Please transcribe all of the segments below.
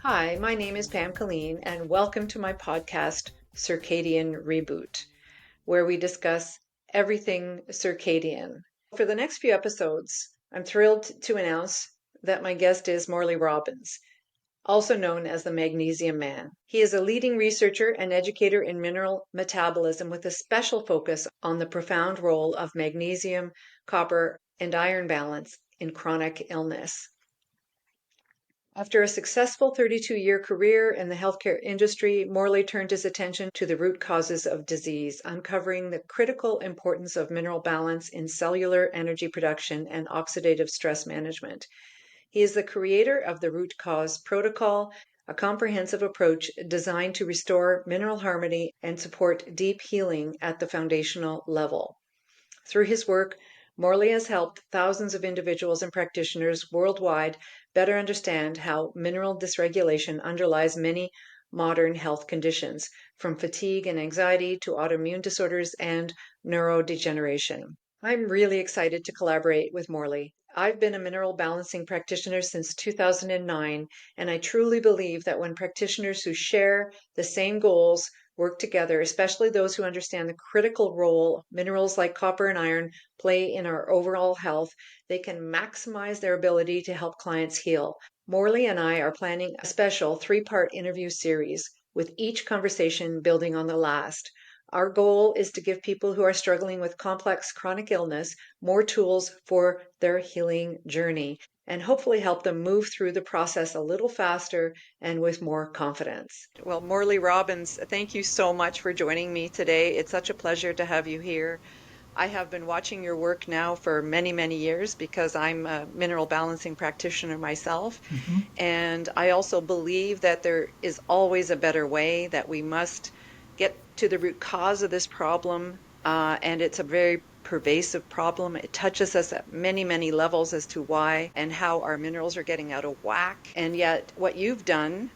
Hi, my name is Pam Killeen, and welcome to my podcast, Circadian Reboot, where we discuss everything circadian. For the next few episodes, I'm thrilled to announce that my guest is Morley Robbins, also known as the Magnesium Man. He is a leading researcher and educator in mineral metabolism with a special focus on the profound role of magnesium, copper, and iron balance in chronic illness. After a successful 32-year career in the healthcare industry, Morley turned his attention to the root causes of disease, uncovering the critical importance of mineral balance in cellular energy production and oxidative stress management. He is the creator of the Root Cause Protocol, a comprehensive approach designed to restore mineral harmony and support deep healing at the foundational level. Through his work, Morley has helped thousands of individuals and practitioners worldwide better understand how mineral dysregulation underlies many modern health conditions, from fatigue and anxiety to autoimmune disorders and neurodegeneration. I'm really excited to collaborate with Morley. I've been a mineral balancing practitioner since 2009, and I truly believe that when practitioners who share the same goals work together, especially those who understand the critical role minerals like copper and iron play in our overall health, they can maximize their ability to help clients heal. Morley and I are planning a special 3-part interview series, with each conversation building on the last. Our goal is to give people who are struggling with complex chronic illness more tools for their healing journey and hopefully help them move through the process a little faster and with more confidence. Well, Morley Robbins, thank you so much for joining me today. It's such a pleasure to have you here. I have been watching your work now for many, many years because I'm a mineral balancing practitioner myself. And I also believe that there is always a better way, that we must get to the root cause of this problem. And it's a very pervasive problem. It touches us at many, many levels as to why and how our minerals are getting out of whack. And yet what you've done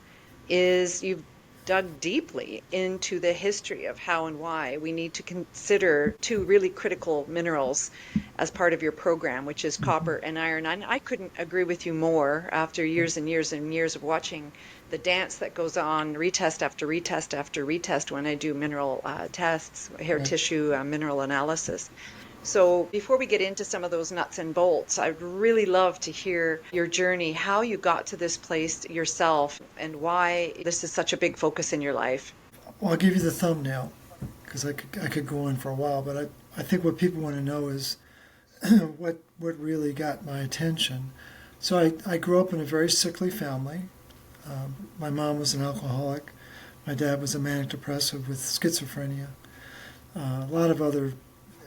is you've dug deeply into the history of how and why we need to consider 2 really critical minerals as part of your program, which is copper and iron. And I couldn't agree with you more after years and years and years of watching the dance that goes on, retest after retest after retest, when I do mineral tests, hair tissue mineral analysis. So before we get into some of those nuts and bolts, I'd really love to hear your journey, how you got to this place yourself, and why this is such a big focus in your life. Well, I'll give you the thumbnail because I could go on for a while, but I think what people want to know is what really got my attention. So I grew up in a very sickly family. My mom was an alcoholic. My dad was a manic depressive with schizophrenia. A lot of other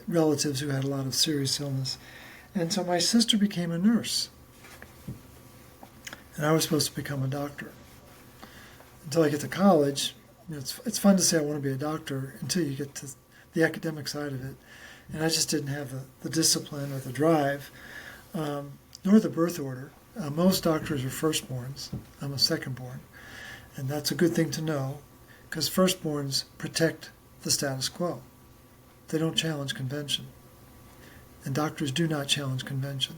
relatives who had a lot of serious illness. And so my sister became a nurse. And I was supposed to become a doctor. Until I get to college, it's fun to say I want to be a doctor until you get to the academic side of it. And I just didn't have the discipline or the drive, nor the birth order. Most doctors are firstborns. I'm a secondborn. And that's a good thing to know, because firstborns protect the status quo. They don't challenge convention. And doctors do not challenge convention.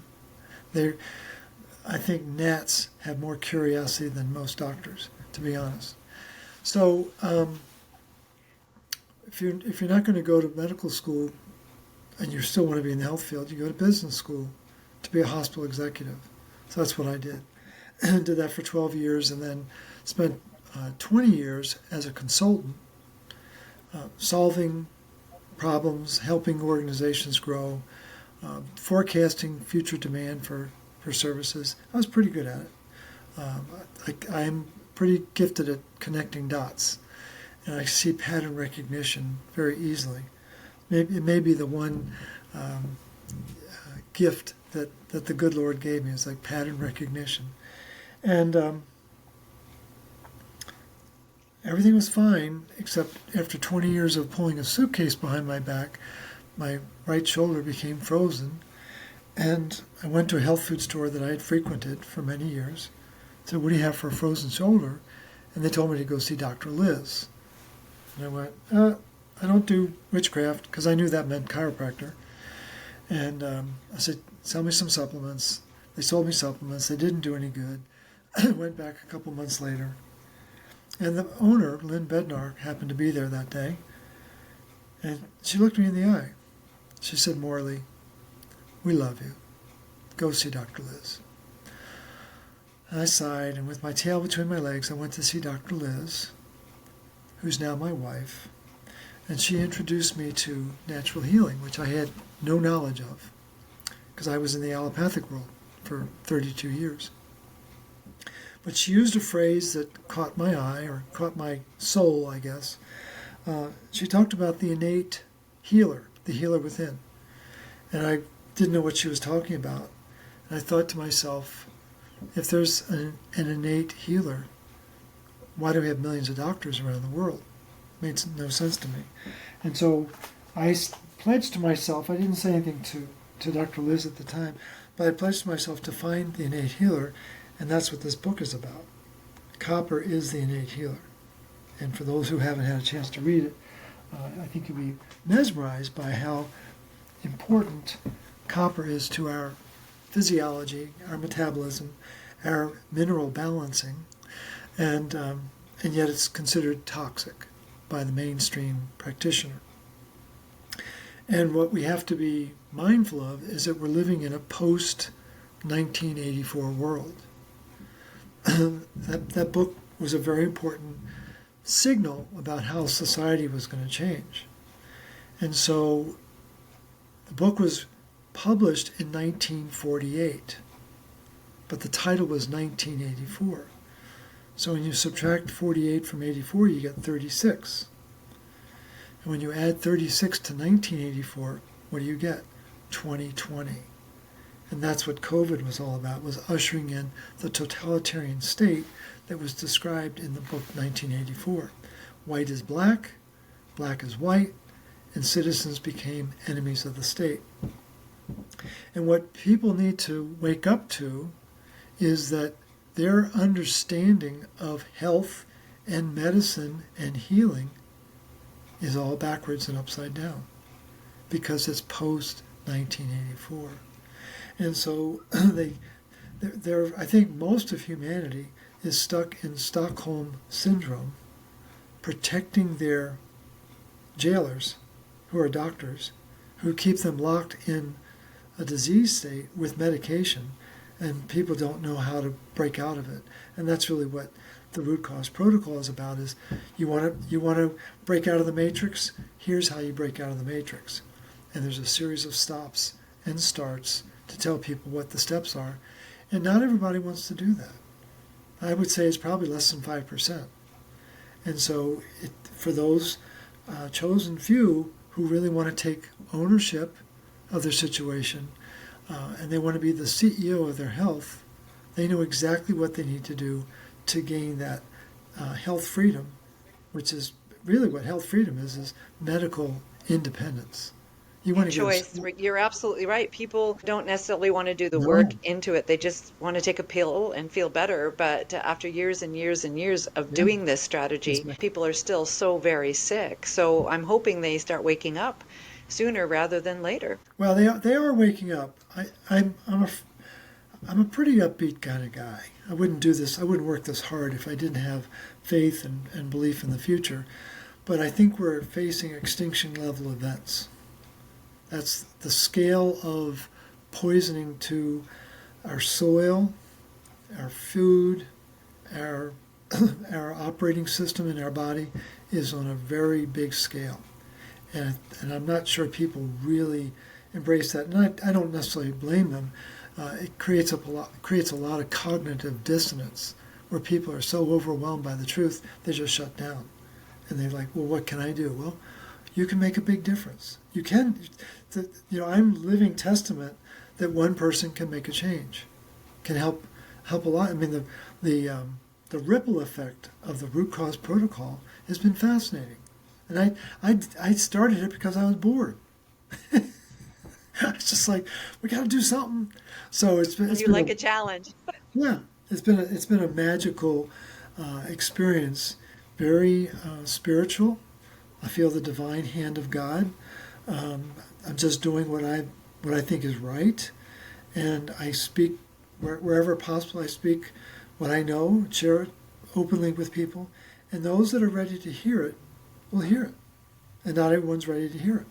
I think gnats have more curiosity than most doctors, to be honest. So if you're not going to go to medical school and you still want to be in the health field, you go to business school to be a hospital executive. So that's what I did. And did that for 12 years and then spent 20 years as a consultant solving problems, helping organizations grow, forecasting future demand for services. I was pretty good at it. I'm pretty gifted at connecting dots, and I see pattern recognition very easily. It may be the one gift that the good Lord gave me, is like pattern recognition. And everything was fine, except after 20 years of pulling a suitcase behind my back, my right shoulder became frozen. And I went to a health food store that I had frequented for many years. Said, "What do you have for a frozen shoulder?" And they told me to go see Dr. Liz. And I went, I don't do witchcraft, because I knew that meant chiropractor. And I said, "Sell me some supplements." They sold me supplements. They didn't do any good. went back a couple months later. And the owner, Lynn Bednar, happened to be there that day. And she looked me in the eye. She said, "Morley, we love you. Go see Dr. Liz." And I sighed, and with my tail between my legs, I went to see Dr. Liz, who's now my wife. And she introduced me to natural healing, which I had no knowledge of, because I was in the allopathic world for 32 years. But she used a phrase that caught my eye, or caught my soul, I guess. She talked about the innate healer, the healer within. And I didn't know what she was talking about. And I thought to myself, if there's an innate healer, why do we have millions of doctors around the world? It made no sense to me. And so I pledged to myself, I didn't say anything to Dr. Liz at the time, but I pledged to myself to find the innate healer, and that's what this book is about. Copper is the innate healer. And for those who haven't had a chance to read it, I think you'll be mesmerized by how important copper is to our physiology, our metabolism, our mineral balancing, and yet it's considered toxic by the mainstream practitioner. And what we have to be mindful of is that we're living in a post-1984 world. That book was a very important signal about how society was going to change. And so the book was published in 1948, but the title was 1984. So when you subtract 48 from 84, you get 36. And when you add 36 to 1984, what do you get? 2020. And that's what COVID was all about, was ushering in the totalitarian state that was described in the book 1984. White is black, black is white, and citizens became enemies of the state. And what people need to wake up to is that their understanding of health and medicine and healing is all backwards and upside down, because it's post-1984. And so I think most of humanity is stuck in Stockholm Syndrome, protecting their jailers, who are doctors, who keep them locked in a disease state with medication, and people don't know how to break out of it. And that's really what the root cause protocol is about, is you want to break out of the matrix, here's how you break out of the matrix. And there's a series of stops and starts to tell people what the steps are. And not everybody wants to do that. I would say it's probably less than 5%. And so for those chosen few who really want to take ownership of their situation, and they want to be the CEO of their health, they know exactly what they need to do to gain that health freedom, which is really what health freedom is medical independence. You want to choice. You're absolutely right. People don't necessarily want to do the work No. into it. They just want to take a pill and feel better. But after years and years and years of Yeah. doing this strategy, people are still so very sick. So I'm hoping they start waking up sooner rather than later. Well, they are waking up. I'm a pretty upbeat kind of guy. I wouldn't work this hard if I didn't have faith and belief in the future. But I think we're facing extinction level events. That's the scale of poisoning to our soil, our food, our operating system in our body is on a very big scale. And I'm not sure people really embrace that. And I don't necessarily blame them. It creates a lot of cognitive dissonance, where people are so overwhelmed by the truth, they just shut down. And they're like, well, what can I do? Well, you can make a big difference. You can, I'm living testament that one person can make a change, can help a lot. I mean, the ripple effect of the root cause protocol has been fascinating. And I started it because I was bored. It's just like, we got to do something. So it's been a challenge. Yeah, it's been a magical experience, very spiritual. I feel the divine hand of God. I'm just doing what I think is right, and I speak wherever possible. I speak what I know, share it openly with people, and those that are ready to hear it will hear it, and not everyone's ready to hear it.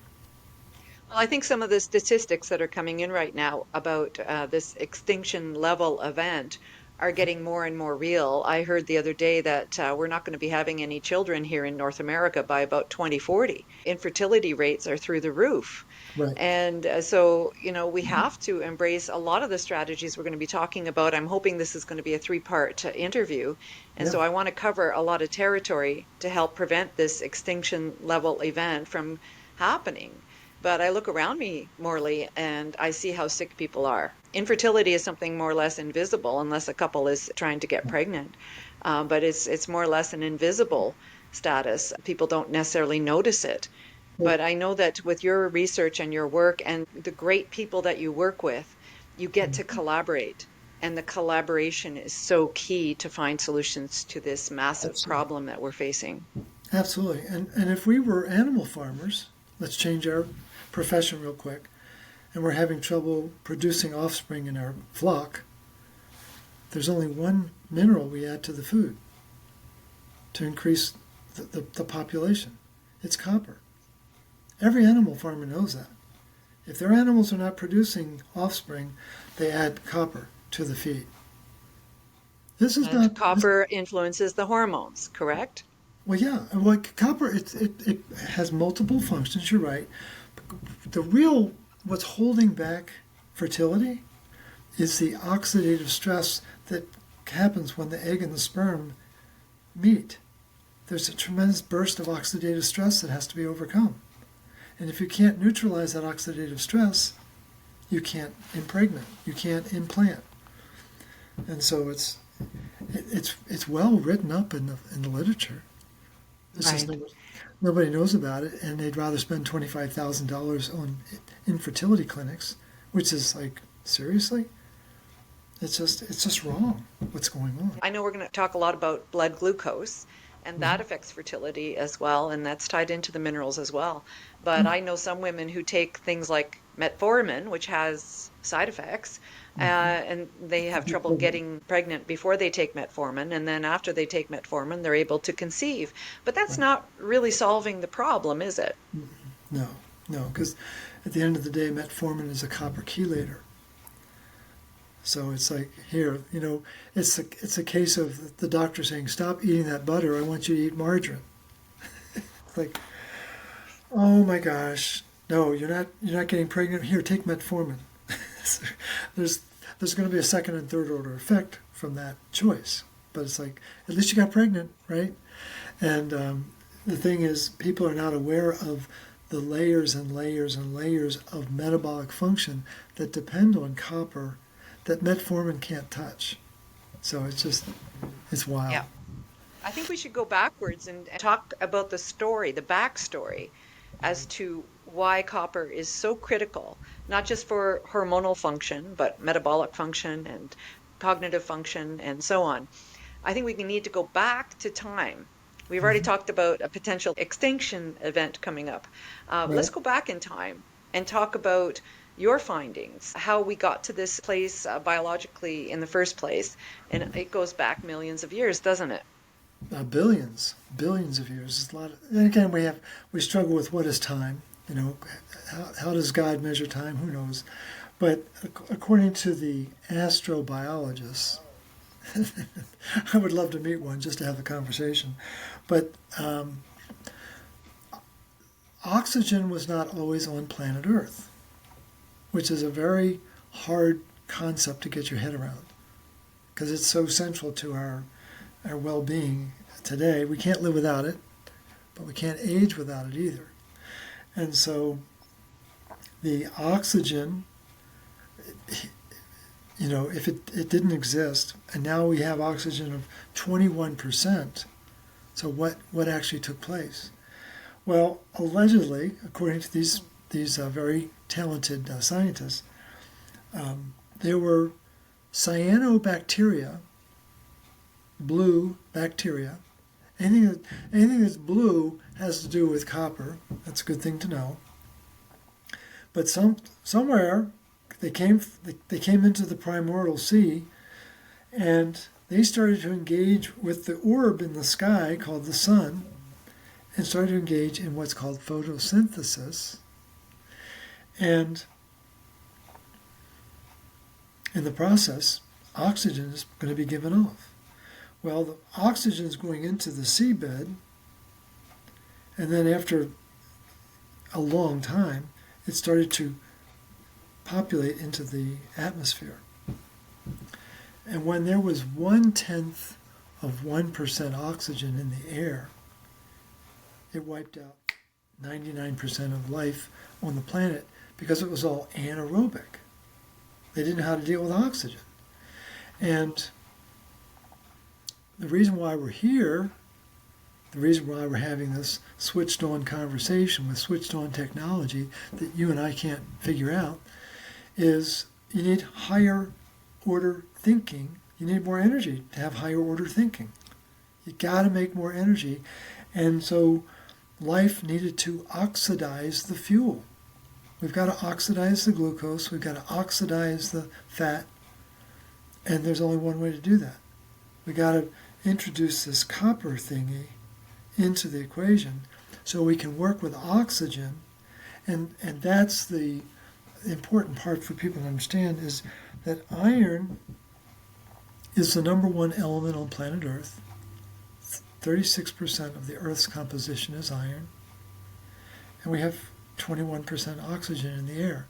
Well, I think some of the statistics that are coming in right now about this extinction level event are getting more and more real. I heard the other day that we're not going to be having any children here in North America by about 2040. Infertility rates are through the roof. Right. And so, we have to embrace a lot of the strategies we're going to be talking about. I'm hoping this is going to be a three-part interview. And Yeah. so I want to cover a lot of territory to help prevent this extinction level event from happening. But I look around me, Morley, and I see how sick people are. Infertility is something more or less invisible unless a couple is trying to get pregnant. But it's more or less an invisible status. People don't necessarily notice it. Well, But I know that with your research and your work and the great people that you work with, you get to collaborate. And the collaboration is so key to find solutions to this massive absolutely. problem that we're facing. Absolutely. And if we were animal farmers, let's change our profession real quick, and we're having trouble producing offspring in our flock, there's only one mineral we add to the food to increase the population. It's copper. Every animal farmer knows that. If their animals are not producing offspring, they add copper to the feed. This is And not, this, copper influences the hormones, correct? well, yeah, like copper, it has multiple functions, you're right. The real, what's holding back fertility is the oxidative stress that happens when the egg and the sperm meet. There's a tremendous burst of oxidative stress that has to be overcome. And if you can't neutralize that oxidative stress, you can't impregnate, you can't implant. And so it's well written up in the literature. This is Right. nobody knows about it, and they'd rather spend $25,000 on infertility clinics, which is like, seriously? It's just wrong what's going on. I know we're going to talk a lot about blood glucose, and that affects fertility as well, and that's tied into the minerals as well. But I know some women who take things like metformin, which has side effects, and they have trouble getting pregnant before they take metformin, and then after they take metformin, they're able to conceive. But that's not really solving the problem, is it? No, no, because at the end of the day, metformin is a copper chelator. So it's like, here, it's a case of the doctor saying, stop eating that butter, I want you to eat margarine. It's like, oh my gosh, no, you're not getting pregnant. Here, take metformin. there's going to be a second and third order effect from that choice. But it's like, at least you got pregnant, right? And the thing is, people are not aware of the layers and layers and layers of metabolic function that depend on copper that metformin can't touch. So it's wild. Yeah. I think we should go backwards and talk about the story, the backstory, as to why copper is so critical, not just for hormonal function, but metabolic function and cognitive function and so on. I think we need to go back to time. We've already talked about a potential extinction event coming up. Let's Right. go back in time and talk about your findings, how we got to this place biologically in the first place. And it goes back millions of years, doesn't it? Billions of years. It's a lot. And again, we struggle with what is time. How does God measure time? Who knows? But according to the astrobiologists, I would love to meet one just to have a conversation. But oxygen was not always on planet Earth, which is a very hard concept to get your head around because it's so central to our well-being today. We can't live without it, but we can't age without it either. And so the oxygen, if it didn't exist, and now we have oxygen of 21%, so what actually took place? Well, allegedly, according to these very talented scientists, there were cyanobacteria, blue bacteria. Anything that's blue has to do with copper. That's a good thing to know. But somewhere they came into the primordial sea, and they started to engage with the orb in the sky called the sun and started to engage in what's called photosynthesis. And in the process, oxygen is going to be given off. Well, the oxygen is going into the seabed, and then after a long time, it started to populate into the atmosphere. And when there was 1/10 of 1% oxygen in the air, it wiped out 99% of life on the planet because it was all anaerobic. They didn't know how to deal with oxygen. And the reason why we're here, the reason why we're having this switched on conversation with switched on technology that you and I can't figure out, is you need higher order thinking. You need more energy to have higher order thinking. You got to make more energy. And so life needed to oxidize the fuel. We've got to oxidize the glucose. We've got to oxidize the fat. And there's only one way to do that. We've got to introduce this copper thingy into the equation so we can work with oxygen. And that's the important part for people to understand, is that iron is the number one element on planet Earth. 36% of the Earth's composition is iron. And we have 21% oxygen in the air.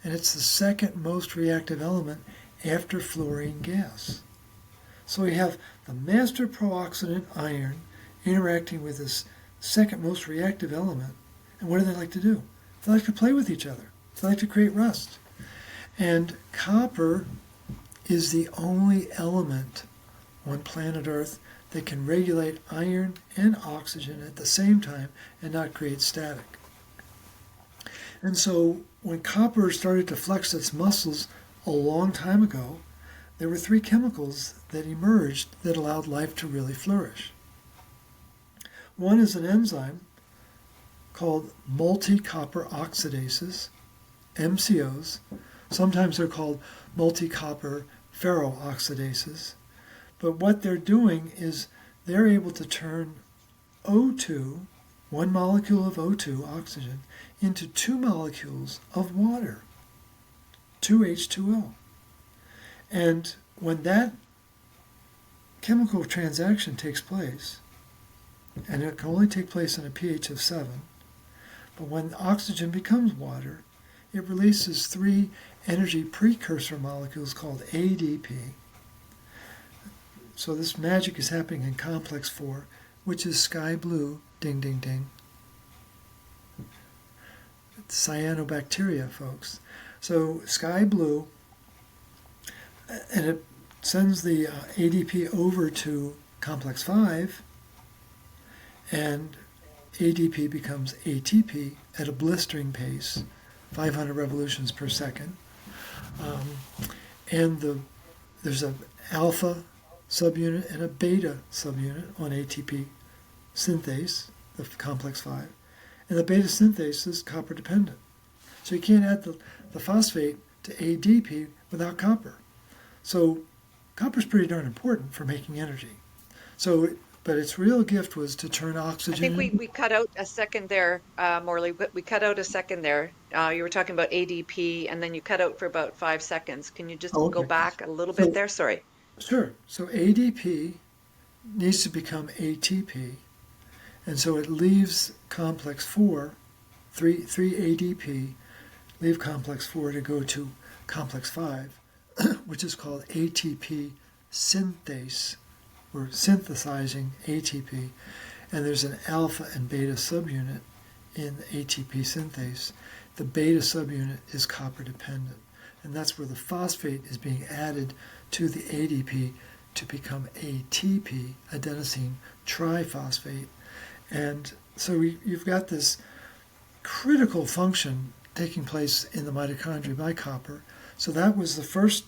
And it's the second most reactive element after fluorine gas. So we have the master pro-oxidant iron interacting with this second most reactive element. And what do they like to do? They like to play with each other. They like to create rust. And copper is the only element on planet Earth that can regulate iron and oxygen at the same time and not create static. And so when copper started to flex its muscles a long time ago, there were three chemicals that emerged that allowed life to really flourish. One is an enzyme called multi-copper oxidases, MCOs. Sometimes they're called multi-copper ferrooxidases. But what they're doing is they're able to turn O2, one molecule of O2, oxygen, into two molecules of water, 2H2O. And when that chemical transaction takes place, and it can only take place in a pH of 7, but when oxygen becomes water, it releases three energy precursor molecules called ADP. So this magic is happening in complex 4, which is sky blue, ding, ding, ding. It's cyanobacteria, folks. So sky blue, and it sends the ADP over to complex 5, and ADP becomes ATP at a blistering pace, 500 revolutions per second. And there's an alpha subunit and a beta subunit on ATP synthase, the complex 5. And the beta synthase is copper dependent. So you can't add the phosphate to ADP without copper. So copper's pretty darn important for making energy. So, but its real gift was to turn oxygen. I think we cut out a second there, Morley. We cut out a second there. You were talking about ADP, and then you cut out for about 5 seconds. Can you just go back a little bit there? Sorry. Sure. So ADP needs to become ATP, and so it leaves complex 4, 3 ADP, leave complex 4 to go to complex 5, which is called ATP synthase. We're synthesizing ATP, and there's an alpha and beta subunit in ATP synthase. The beta subunit is copper dependent, and that's where the phosphate is being added to the ADP to become ATP, adenosine triphosphate. And so you've got this critical function taking place in the mitochondria by copper. So that was the first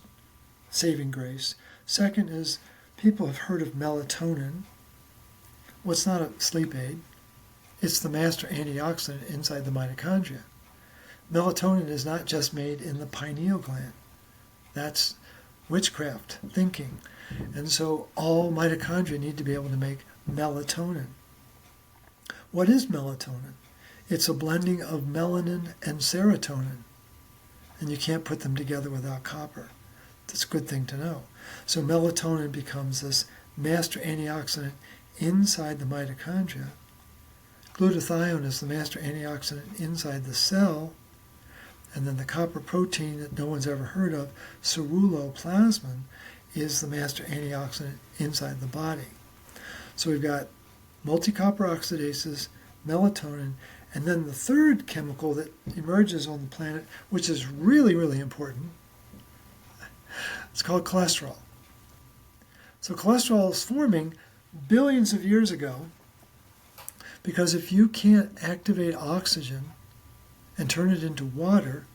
saving grace. Second is, people have heard of melatonin. Well, it's not a sleep aid. It's the master antioxidant inside the mitochondria. Melatonin is not just made in the pineal gland. That's witchcraft thinking. And so all mitochondria need to be able to make melatonin. What is melatonin? It's a blending of melanin and serotonin. And you can't put them together without copper. That's a good thing to know. So melatonin becomes this master antioxidant inside the mitochondria. Glutathione is the master antioxidant inside the cell. And then the copper protein that no one's ever heard of, ceruloplasmin, is the master antioxidant inside the body. So we've got multi-copper oxidases, melatonin, and then the third chemical that emerges on the planet, which is really, really important, it's called cholesterol. So cholesterol is forming billions of years ago because if you can't activate oxygen and turn it into water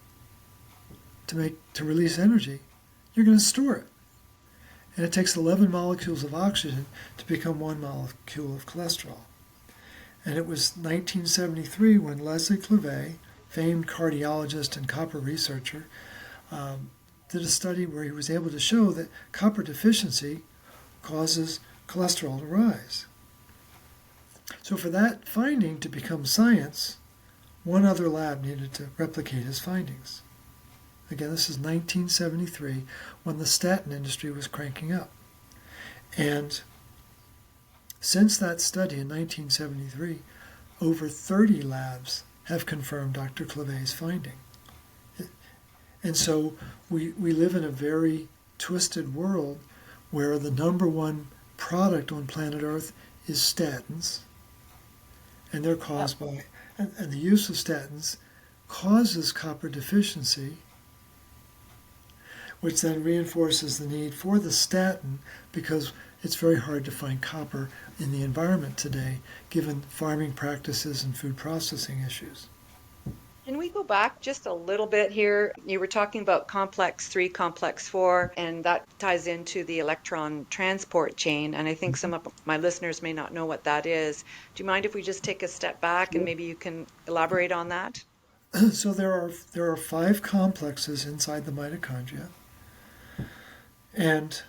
to release energy, you're going to store it. And it takes 11 molecules of oxygen to become 1 molecule of cholesterol. And it was 1973 when Leslie Clavet, famed cardiologist and copper researcher, did a study where he was able to show that copper deficiency causes cholesterol to rise. So for that finding to become science, one other lab needed to replicate his findings. Again, this is 1973 when the statin industry was cranking up. And since that study in 1973, over 30 labs have confirmed Dr. Clavet's finding. And so we live in a very twisted world where the number one product on planet Earth is statins, and they're caused by, and the use of statins causes copper deficiency, which then reinforces the need for the statin because it's very hard to find copper in the environment today, given farming practices and food processing issues. Can we go back just a little bit here? You were talking about complex 3, complex 4, and that ties into the electron transport chain. And I think some of my listeners may not know what that is. Do you mind if we just take a step back and maybe you can elaborate on that? So there are 5 complexes inside the mitochondria. And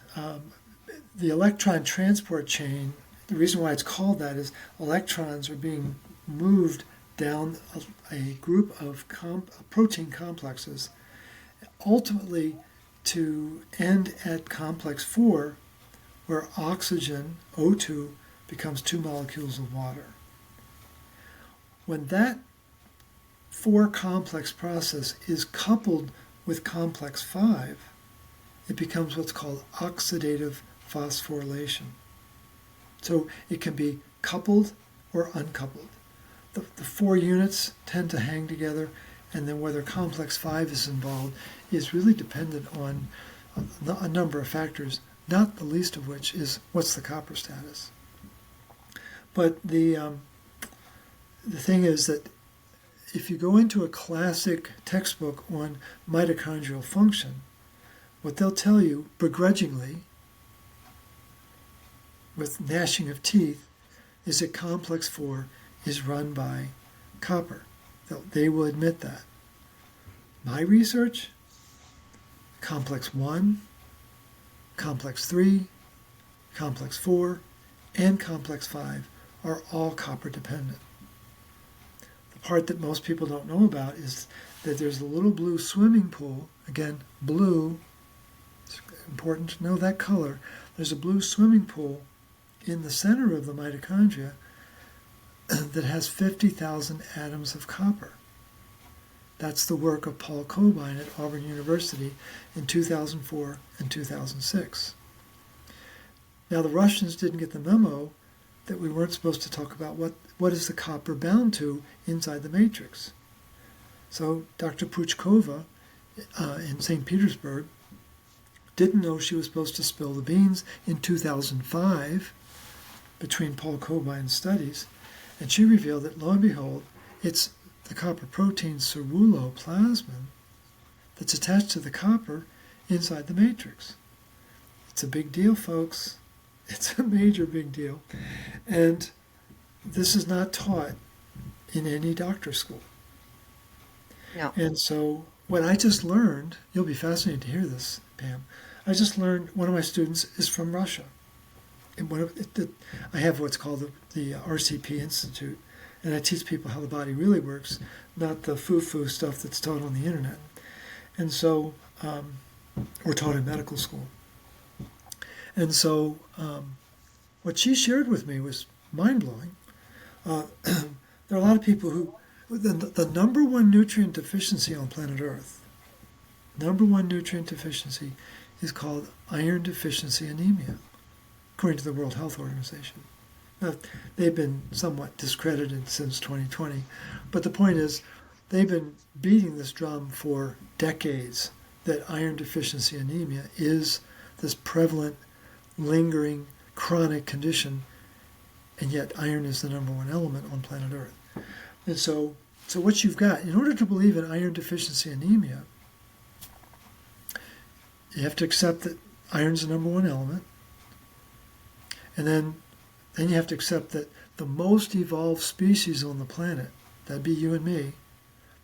the electron transport chain, the reason why it's called that is electrons are being moved down a group of protein complexes, ultimately to end at complex 4, where oxygen, O2, becomes 2 molecules of water. When that 4 complex process is coupled with complex 5, it becomes what's called oxidative phosphorylation. So it can be coupled or uncoupled. The 4 units tend to hang together, and then whether complex 5 is involved is really dependent on a number of factors, not the least of which is what's the copper status. But the thing is that if you go into a classic textbook on mitochondrial function, what they'll tell you begrudgingly, with gnashing of teeth, is that complex 4 is run by copper. They will admit that. My research, complex 1, complex 3, complex 4, and complex 5 are all copper dependent. The part that most people don't know about is that there's a little blue swimming pool, again, blue, it's important to know that color. There's a blue swimming pool in the center of the mitochondria that has 50,000 atoms of copper. That's the work of Paul Cobain at Auburn University in 2004 and 2006. Now the Russians didn't get the memo that we weren't supposed to talk about what is the copper bound to inside the matrix. So Dr. Puchkova in St. Petersburg didn't know she was supposed to spill the beans in 2005 between Paul Cobain's studies, and she revealed that, lo and behold, it's the copper protein ceruloplasmin that's attached to the copper inside the matrix. It's a big deal, folks. It's a major big deal. And this is not taught in any doctor school. No. And so what I just learned, you'll be fascinated to hear this, Pam. I just learned one of my students is from Russia. And I have what's called the RCP Institute, and I teach people how the body really works, not the foo-foo stuff that's taught on the internet. And so, or taught in medical school. And so, what she shared with me was mind-blowing. There are a lot of people who, the number one nutrient deficiency on planet Earth, number one nutrient deficiency is called iron deficiency anemia, according to the World Health Organization. Now, they've been somewhat discredited since 2020, but the point is, they've been beating this drum for decades that iron deficiency anemia is this prevalent, lingering, chronic condition, and yet iron is the number one element on planet Earth. And so what you've got, in order to believe in iron deficiency anemia, you have to accept that iron's the number one element, and then you have to accept that the most evolved species on the planet, that'd be you and me,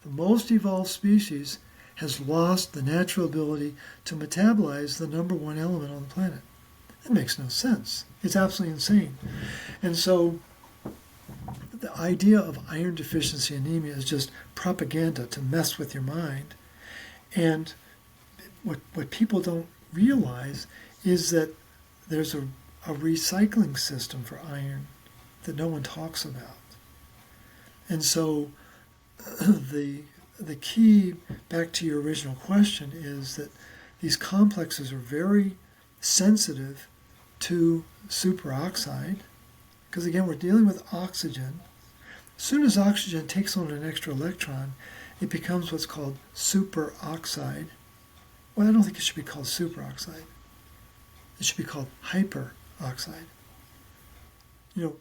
the most evolved species has lost the natural ability to metabolize the number one element on the planet. That makes no sense. It's absolutely insane. And so the idea of iron deficiency anemia is just propaganda to mess with your mind. And what people don't realize is that there's a recycling system for iron that no one talks about. And so the key, back to your original question, is that these complexes are very sensitive to superoxide, because again, we're dealing with oxygen. As soon as oxygen takes on an extra electron, it becomes what's called superoxide. Well, I don't think it should be called superoxide. It should be called hyperoxide.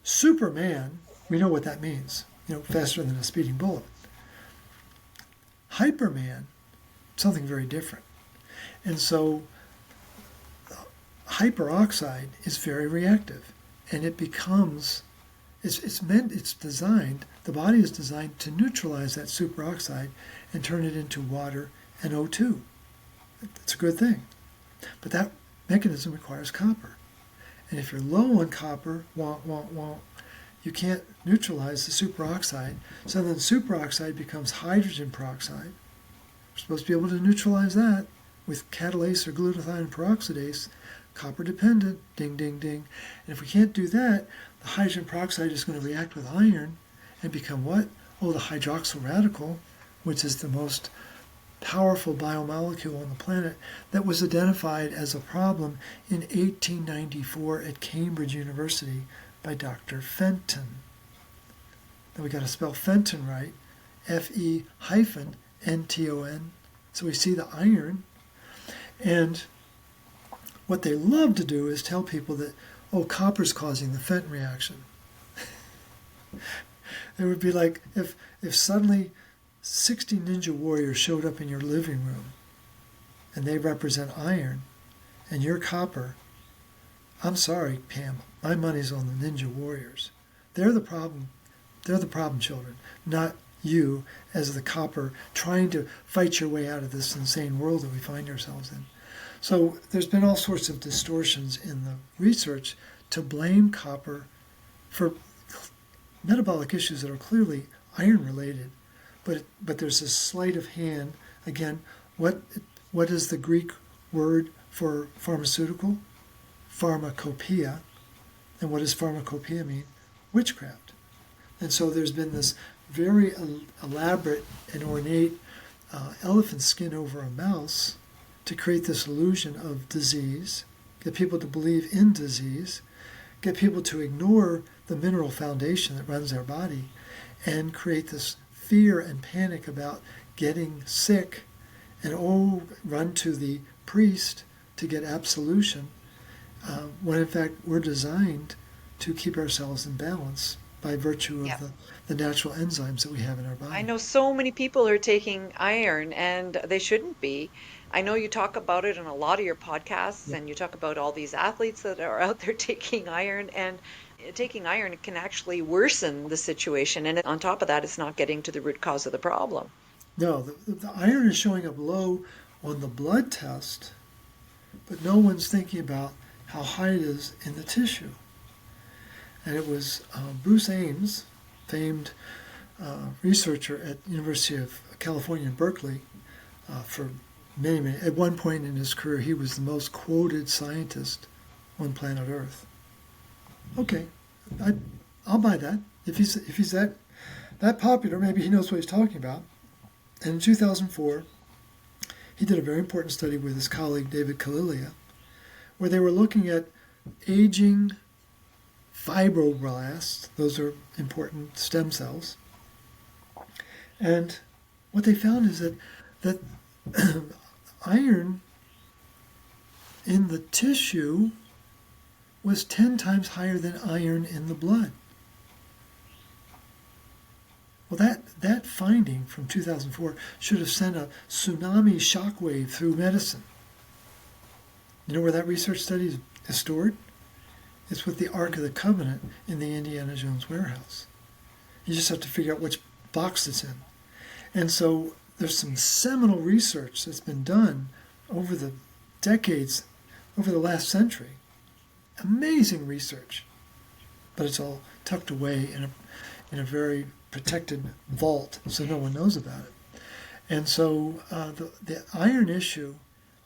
Superman, we know what that means, faster than a speeding bullet. Hyperman, something very different. And so hyperoxide is very reactive, and it becomes, it's designed, the body is designed to neutralize that superoxide and turn it into water and O2. It's a good thing. But that mechanism requires copper. And if you're low on copper, you can't neutralize the superoxide. So then superoxide becomes hydrogen peroxide. We're supposed to be able to neutralize that with catalase or glutathione peroxidase, copper dependent, ding, ding, ding. And if we can't do that, the hydrogen peroxide is going to react with iron and become what? Oh, the hydroxyl radical, which is the most powerful biomolecule on the planet that was identified as a problem in 1894 at Cambridge University by Dr. Fenton. Now we got to spell Fenton right, F-E-N-T-O-N. So we see the iron, and what they love to do is tell people that, oh, copper's causing the Fenton reaction. It would be like if suddenly 60 ninja warriors showed up in your living room and they represent iron and you're copper. I'm sorry, Pam, my money's on the ninja warriors. They're the problem. They're the problem children, not you as the copper trying to fight your way out of this insane world that we find ourselves in. So there's been all sorts of distortions in the research to blame copper for metabolic issues that are clearly iron related. But there's this sleight of hand. Again, what is the Greek word for pharmaceutical? Pharmacopoeia. And what does pharmacopoeia mean? Witchcraft. And so there's been this very elaborate and ornate elephant skin over a mouse to create this illusion of disease, get people to believe in disease, get people to ignore the mineral foundation that runs their body, and create this fear and panic about getting sick, and run to the priest to get absolution, when in fact we're designed to keep ourselves in balance by virtue of the natural enzymes that we have in our body. I know so many people are taking iron and they shouldn't be. I know you talk about it in a lot of your podcasts, and you talk about all these athletes that are out there taking iron, and taking iron can actually worsen the situation. And on top of that, it's not getting to the root cause of the problem. No, the iron is showing up low on the blood test, but no one's thinking about how high it is in the tissue. And it was Bruce Ames, famed researcher at University of California in Berkeley, for many, at one point in his career, he was the most quoted scientist on planet Earth. Okay, I'll buy that. If he's that popular, maybe he knows what he's talking about. And in 2004, he did a very important study with his colleague David Kalilia, where they were looking at aging fibroblasts. Those are important stem cells. And what they found is that iron in the tissue was 10 times higher than iron in the blood. Well, that finding from 2004 should have sent a tsunami shockwave through medicine. You know where that research study is stored? It's with the Ark of the Covenant in the Indiana Jones warehouse. You just have to figure out which box it's in. And so there's some seminal research that's been done over the decades, over the last century. Amazing research. But it's all tucked away in a very protected vault, so no one knows about it. And so the iron issue,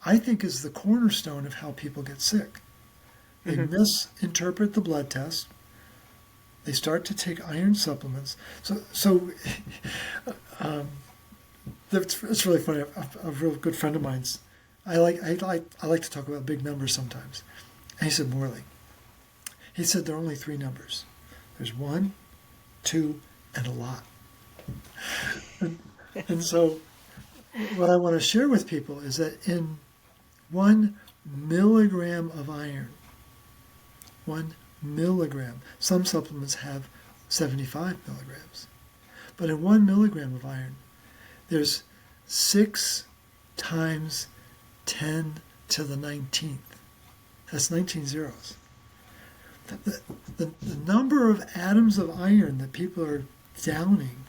I think, is the cornerstone of how people get sick. They misinterpret the blood test. They start to take iron supplements. So it's really funny. A real good friend of mine's, I like to talk about big numbers sometimes. And he said, Morley, he said there are only 3 numbers. There's 1, 2, and a lot. And so what I want to share with people is that in 1 milligram of iron, 1 milligram, some supplements have 75 milligrams, but in 1 milligram of iron, there's 6 times 10 to the 19th. That's 19 zeros. The number of atoms of iron that people are downing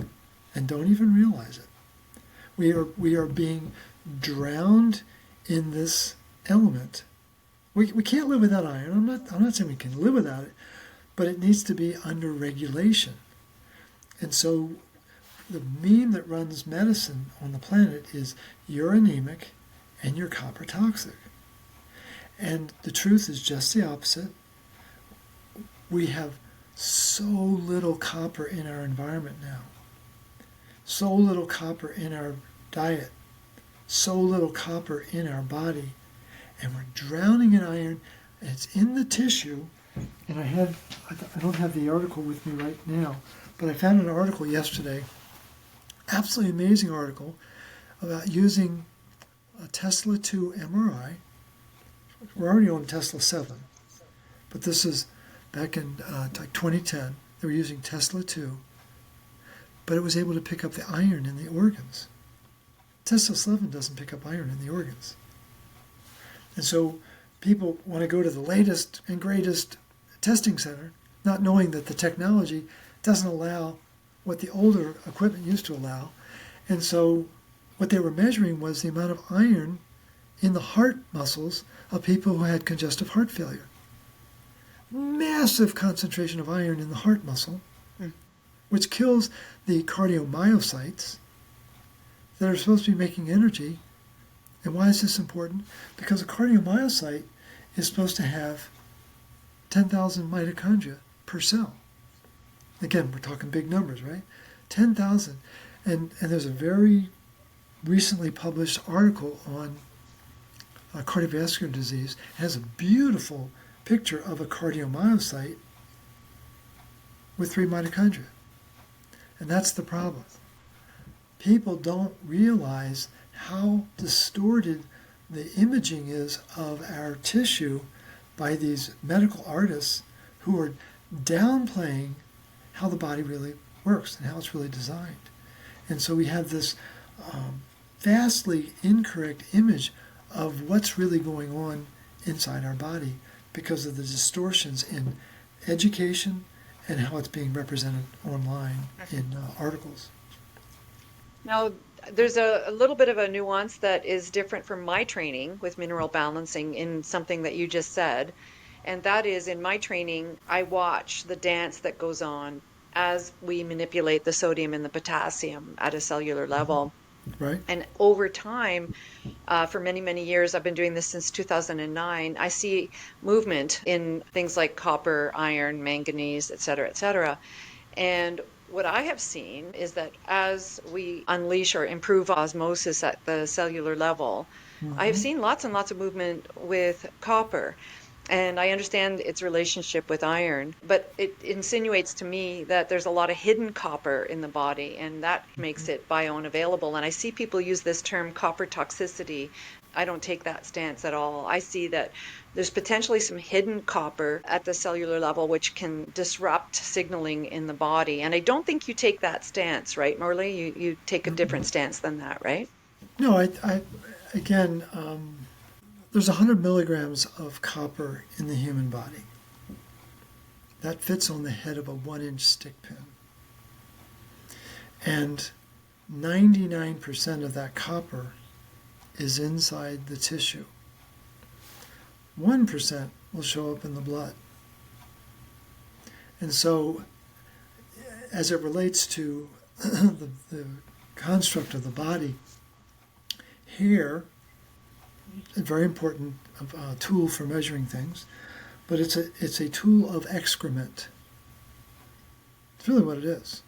and don't even realize it. We are being drowned in this element. We can't live without iron. I'm not saying we can live without it, but it needs to be under regulation. And so the meme that runs medicine on the planet is you're anemic and you're copper toxic. And the truth is just the opposite. We have so little copper in our environment now. So little copper in our diet. So little copper in our body. And we're drowning in iron. And it's in the tissue. And I don't have the article with me right now, but I found an article yesterday, absolutely amazing article, about using a Tesla 2 MRI. We're already on Tesla 7, but this is back in like 2010. They were using Tesla 2, but it was able to pick up the iron in the organs. Tesla 7 doesn't pick up iron in the organs. And so people want to go to the latest and greatest testing center, not knowing that the technology doesn't allow what the older equipment used to allow. And so what they were measuring was the amount of iron in the heart muscles of people who had congestive heart failure. Massive concentration of iron in the heart muscle, which kills the cardiomyocytes that are supposed to be making energy. And why is this important? Because a cardiomyocyte is supposed to have 10,000 mitochondria per cell. Again, we're talking big numbers, right? 10,000. And there's a very recently published article on cardiovascular disease. It has a beautiful picture of a cardiomyocyte with 3 mitochondria. And that's the problem. People don't realize how distorted the imaging is of our tissue by these medical artists who are downplaying how the body really works and how it's really designed. And so we have this vastly incorrect image of what's really going on inside our body because of the distortions in education and how it's being represented online in articles. Now, There's a little bit of a nuance that is different from my training with mineral balancing in something that you just said. And that is in my training, I watch the dance that goes on as we manipulate the sodium and the potassium at a cellular level. Right? And over time, for many, many years, I've been doing this since 2009. I see movement in things like copper, iron, manganese, et cetera, et cetera. And what I have seen is that as we unleash or improve osmosis at the cellular level, I have Mm-hmm. seen lots and lots of movement with copper. And I understand its relationship with iron, but it insinuates to me that there's a lot of hidden copper in the body, and that makes it biounavailable. And I see people use this term copper toxicity. I don't take that stance at all. I see that there's potentially some hidden copper at the cellular level, which can disrupt signaling in the body. And I don't think you take that stance, right, Morley? You take a different stance than that, right? No, again, there's 100 milligrams of copper in the human body. That fits on the head of a 1-inch stick pin. And 99% of that copper is inside the tissue. 1% will show up in the blood. And so, as it relates to the construct of the body, hair, a very important tool for measuring things, but it's a tool of excrement. It's really what it is.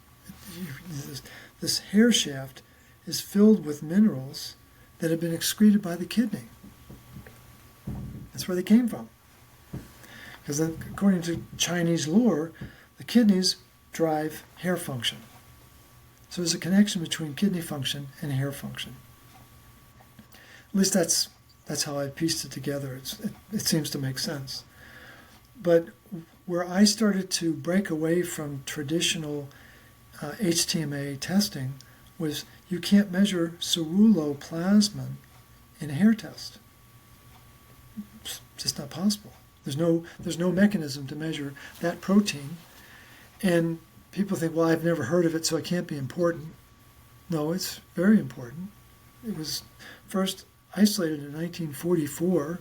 This hair shaft is filled with minerals that have been excreted by the kidney. That's where they came from. Because according to Chinese lore, the kidneys drive hair function. So there's a connection between kidney function and hair function. At least that's how I pieced it together. It seems to make sense. But where I started to break away from traditional HTMA testing was you can't measure ceruloplasmin in a hair test. It's just not possible. There's no mechanism to measure that protein. And people think, well, I've never heard of it, so it can't be important. No, it's very important. It was first isolated in 1944,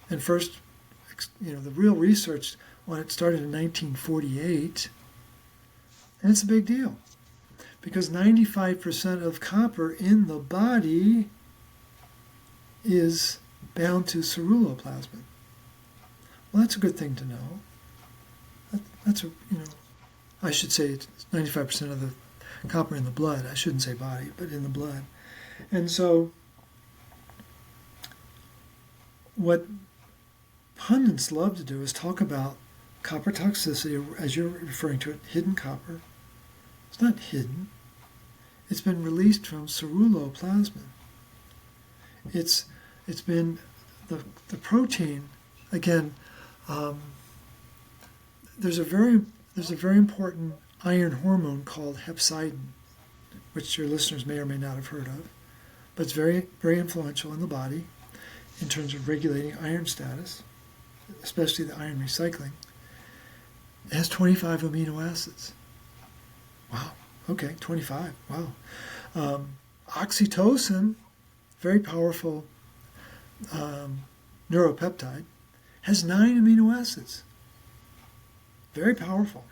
and the real research on it started in 1948, and it's a big deal because 95% of copper in the body is bound to ceruloplasmin. Well, that's a good thing to know. I should say it's 95% of the copper in the blood. I shouldn't say body, but in the blood. And so what pundits love to do is talk about copper toxicity, as you're referring to it, hidden copper. It's not hidden. It's been released from ceruloplasmin. It's been the protein. Again, there's a very important iron hormone called hepcidin, which your listeners may or may not have heard of, but it's very, very influential in the body in terms of regulating iron status, especially the iron recycling. It has 25 amino acids. Wow. Okay, 25. Wow. Oxytocin, very powerful neuropeptide, has 9 amino acids. Very powerful.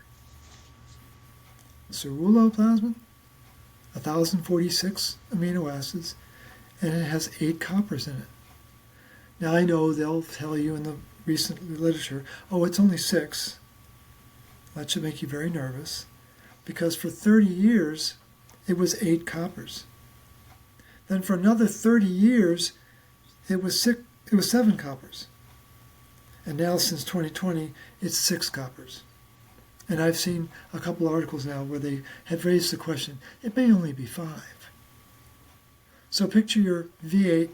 Ceruloplasmin, 1,046 amino acids, and it has 8 coppers in it. Now I know they'll tell you in the recent literature, oh, it's only 6. That should make you very nervous, because for 30 years it was 8 coppers. Then for another 30 years it was 7 coppers. And now since 2020 it's 6 coppers. And I've seen a couple articles now where they have raised the question, it may only be 5. So picture your V8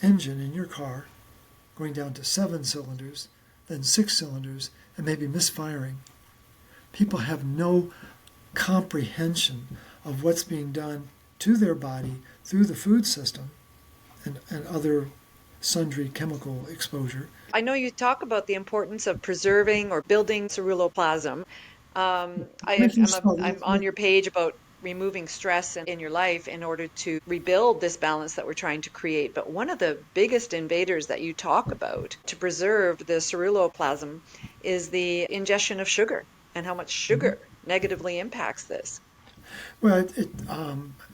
engine in your car going down to 7 cylinders, then 6 cylinders, and maybe misfiring. People have no comprehension of what's being done to their body through the food system and other sundry chemical exposure. I know you talk about the importance of preserving or building ceruloplasm. Let me finish. I'm on your page about removing stress in your life in order to rebuild this balance that we're trying to create. But one of the biggest invaders that you talk about to preserve the ceruloplasmin is the ingestion of sugar and how much Mhm. sugar negatively impacts this. Well,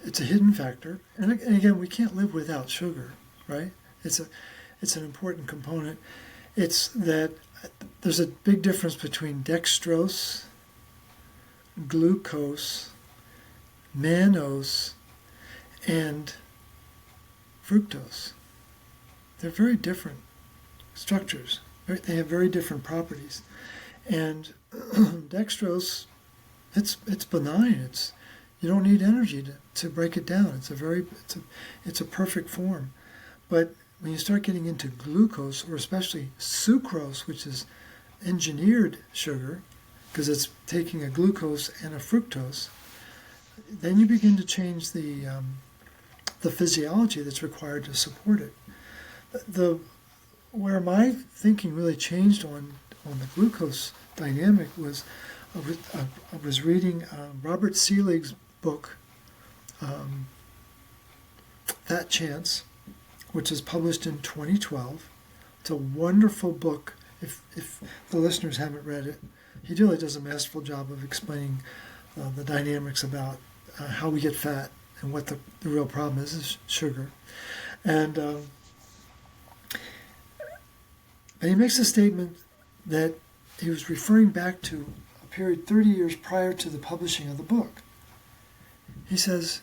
it's a hidden factor, and again, we can't live without sugar, right? It's a it's an important component. It's that there's a big difference between dextrose, glucose, mannose, and fructose. They're very different structures. They have very different properties. And dextrose, it's benign. You don't need energy to break it down. It's a perfect form. But when you start getting into glucose, or especially sucrose, which is engineered sugar, because it's taking a glucose and a fructose, then you begin to change the physiology that's required to support it. Where my thinking really changed on the glucose dynamic was I was reading Robert Selig's book, Fat Chance, which was published in 2012. It's a wonderful book. If the listeners haven't read it, he really does a masterful job of explaining the dynamics about how we get fat and what the real problem is sugar. And he makes a statement that he was referring back to a period 30 years prior to the publishing of the book. He says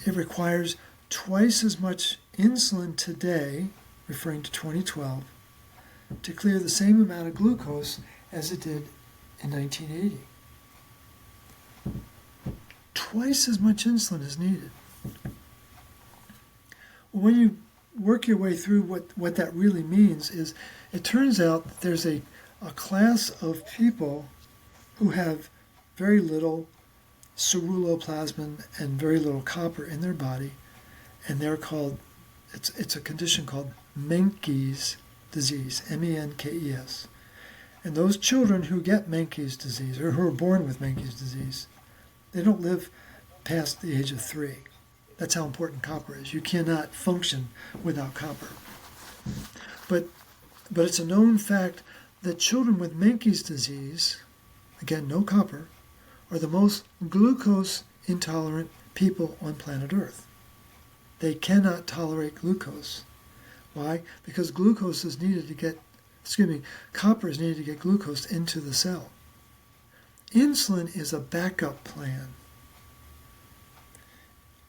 it requires twice as much insulin today, referring to 2012, to clear the same amount of glucose as it did in 1980. Twice as much insulin is needed. When you work your way through what that really means is, it turns out that there's a class of people who have very little ceruloplasmin and very little copper in their body, and they're called, it's a condition called Menkes disease, Menkes. And those children who get Menkes disease, or who are born with Menkes disease, they don't live past the age of 3. That's how important copper is. You cannot function without copper. But it's a known fact that children with Menkes disease, again, no copper, are the most glucose intolerant people on planet Earth. They cannot tolerate glucose. Why? Because glucose is needed to get, copper is needed to get glucose into the cell. Insulin is a backup plan.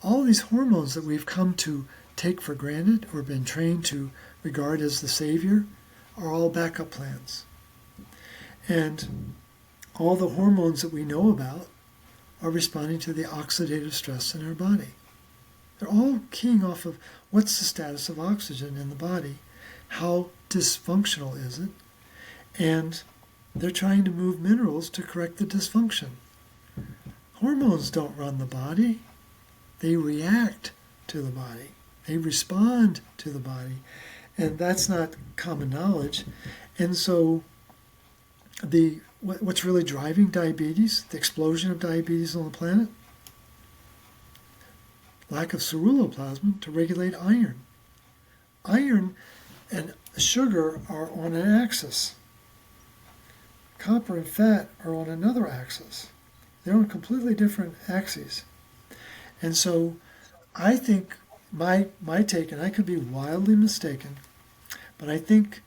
All these hormones that we've come to take for granted or been trained to regard as the savior are all backup plans. And all the hormones that we know about are responding to the oxidative stress in our body. They're all keying off of what's the status of oxygen in the body, how dysfunctional is it, and they're trying to move minerals to correct the dysfunction. Hormones don't run the body. They react to the body. They respond to the body. And that's not common knowledge. And so what's really driving diabetes, the explosion of diabetes on the planet? Lack of ceruloplasmin to regulate iron. Iron and sugar are on an axis. Copper and fat are on another axis. They're on completely different axes. And so I think my take, and I could be wildly mistaken, but I think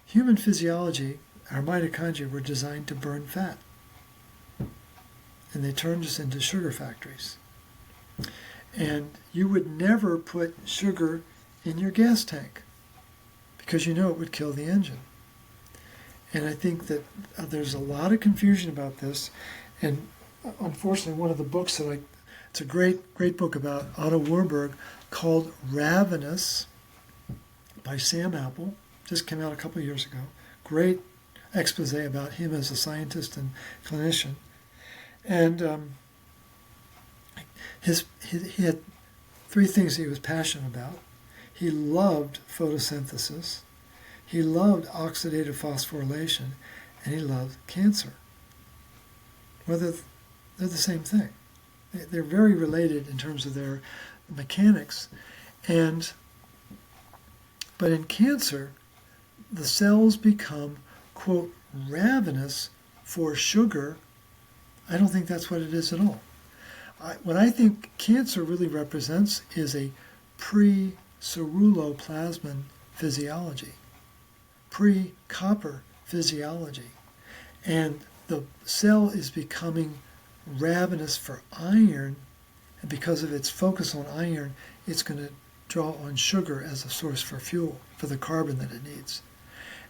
human physiology, our mitochondria, were designed to burn fat. And they turned us into sugar factories. And you would never put sugar in your gas tank because you know it would kill the engine. And I think that there's a lot of confusion about this. And unfortunately, one of the books that it's a great book about Otto Warburg called Ravenous by Sam Apple. Just came out a couple of years ago. Great expose about him as a scientist and clinician. And he had 3 things he was passionate about. He loved photosynthesis. He loved oxidative phosphorylation. And he loved cancer. Well, they're the same thing. They're very related in terms of their mechanics. But in cancer, the cells become, quote, ravenous for sugar. I don't think that's what it is at all. What I think cancer really represents is a pre-ceruloplasmin physiology, pre-copper physiology. And the cell is becoming ravenous for iron, and because of its focus on iron, it's going to draw on sugar as a source for fuel, for the carbon that it needs.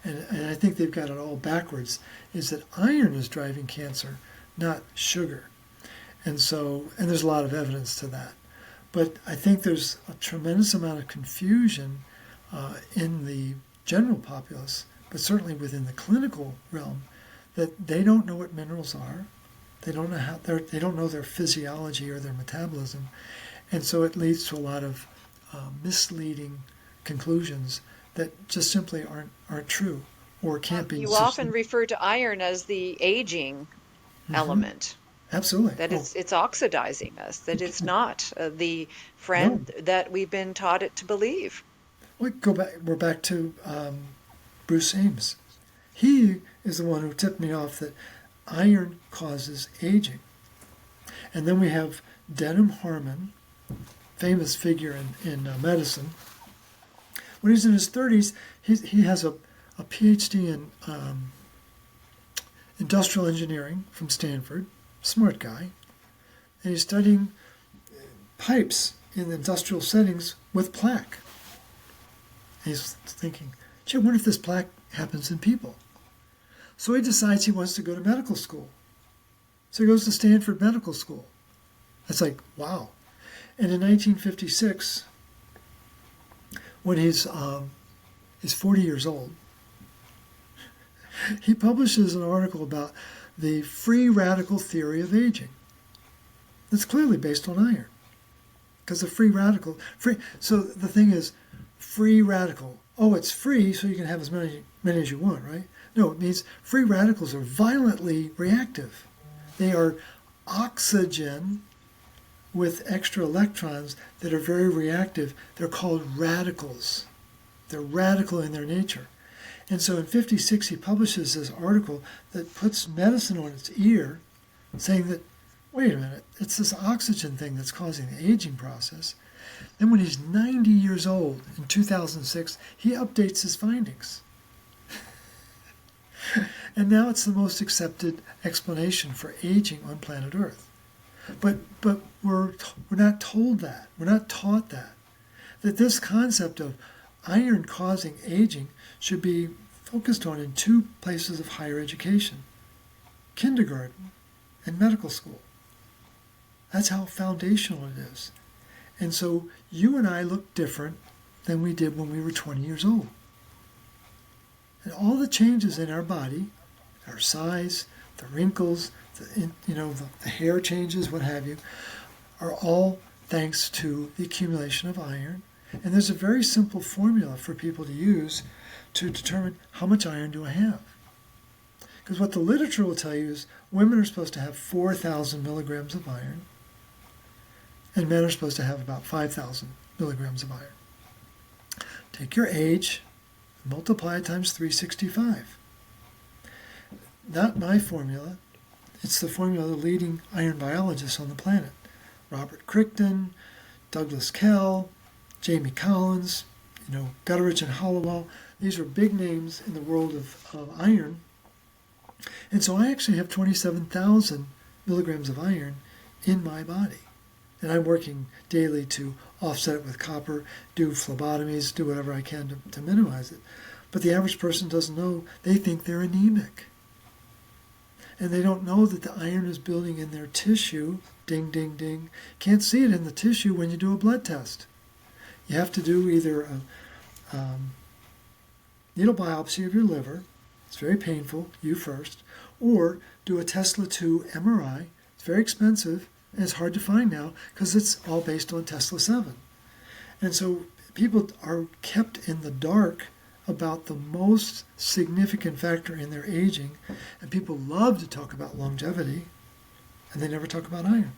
And I think they've got it all backwards, is that iron is driving cancer, not sugar. And there's a lot of evidence to that. But I think there's a tremendous amount of confusion in the general populace, but certainly within the clinical realm, that they don't know what minerals are. They don't know they don't know their physiology or their metabolism, and so it leads to a lot of misleading conclusions that just simply aren't true or can't be. You often refer to iron as the aging element. Absolutely. That it's oxidizing us, that it's not the friend that we've been taught it to believe. We're back to Bruce Ames. He is the one who tipped me off that iron causes aging. And then we have Denham Harmon, famous figure in medicine. When he's in his 30s, he has a PhD in industrial engineering from Stanford, smart guy, and he's studying pipes in industrial settings with plaque. And he's thinking, gee, I wonder if this plaque happens in people. So he decides he wants to go to medical school. So he goes to Stanford Medical School. That's like, wow. And in 1956, when he's 40 years old, he publishes an article about the free radical theory of aging. That's clearly based on iron. Because the free so the thing is, free radical. Oh, it's free, so you can have as many as you want, right? No, it means free radicals are violently reactive. They are oxygen with extra electrons that are very reactive. They're called radicals. They're radical in their nature. And so in 56, he publishes this article that puts medicine on its ear, saying that, wait a minute, it's this oxygen thing that's causing the aging process. Then when he's 90 years old, in 2006, he updates his findings. And now it's the most accepted explanation for aging on planet Earth. But we're not told that. We're not taught that this concept of iron causing aging should be focused on in two places of higher education, kindergarten and medical school. That's how foundational it is. And so you and I look different than we did when we were 20 years old. And all the changes in our body, our size, the wrinkles, the hair changes, what have you, are all thanks to the accumulation of iron. And there's a very simple formula for people to use to determine how much iron do I have. Because what the literature will tell you is women are supposed to have 4,000 milligrams of iron, and men are supposed to have about 5,000 milligrams of iron. Take your age, multiply it times 365. Not my formula. It's the formula of the leading iron biologists on the planet. Robert Crichton, Douglas Kell, Jamie Collins, Gutteridge and Hollowell. These are big names in the world of iron. And so I actually have 27,000 milligrams of iron in my body. And I'm working daily to offset it with copper, do phlebotomies, do whatever I can to minimize it. But the average person doesn't know. They think they're anemic. And they don't know that the iron is building in their tissue. Ding, ding, ding. Can't see it in the tissue when you do a blood test. You have to do either a needle biopsy of your liver. It's very painful, you first. Or do a Tesla 2 MRI. It's very expensive, and it's hard to find now because it's all based on Tesla 7. And so people are kept in the dark about the most significant factor in their aging, and people love to talk about longevity, and they never talk about iron.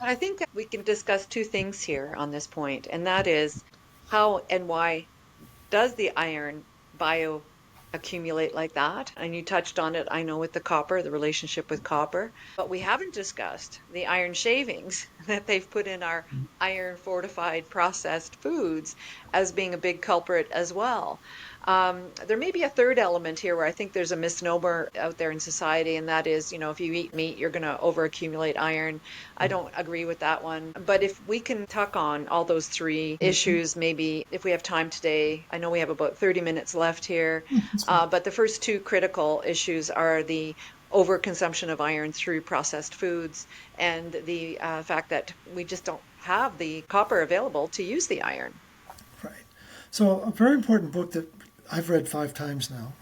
I think we can discuss two things here on this point, and that is how and why does the iron bioaccumulate like that? And you touched on it, I know, with the copper, the relationship with copper. But we haven't discussed the iron shavings that they've put in our iron fortified processed foods as being a big culprit as well. There may be a third element here where I think there's a misnomer out there in society, and that is, if you eat meat, you're going to overaccumulate iron. I don't agree with that one. But if we can tuck on all those three issues, maybe if we have time today, I know we have about 30 minutes left here. But the first two critical issues are the overconsumption of iron through processed foods and the fact that we just don't have the copper available to use the iron. Right. So a very important book that I've read 5 times now.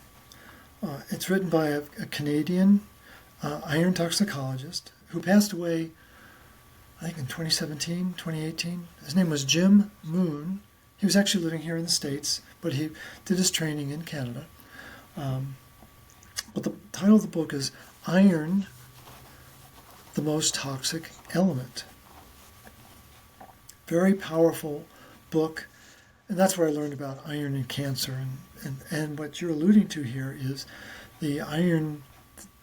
It's written by a Canadian iron toxicologist who passed away, I think in 2017, 2018. His name was Jim Moon. He was actually living here in the States, but he did his training in Canada. But the title of the book is Iron, the Most Toxic Element. Very powerful book. And that's where I learned about iron and cancer. And what you're alluding to here is the iron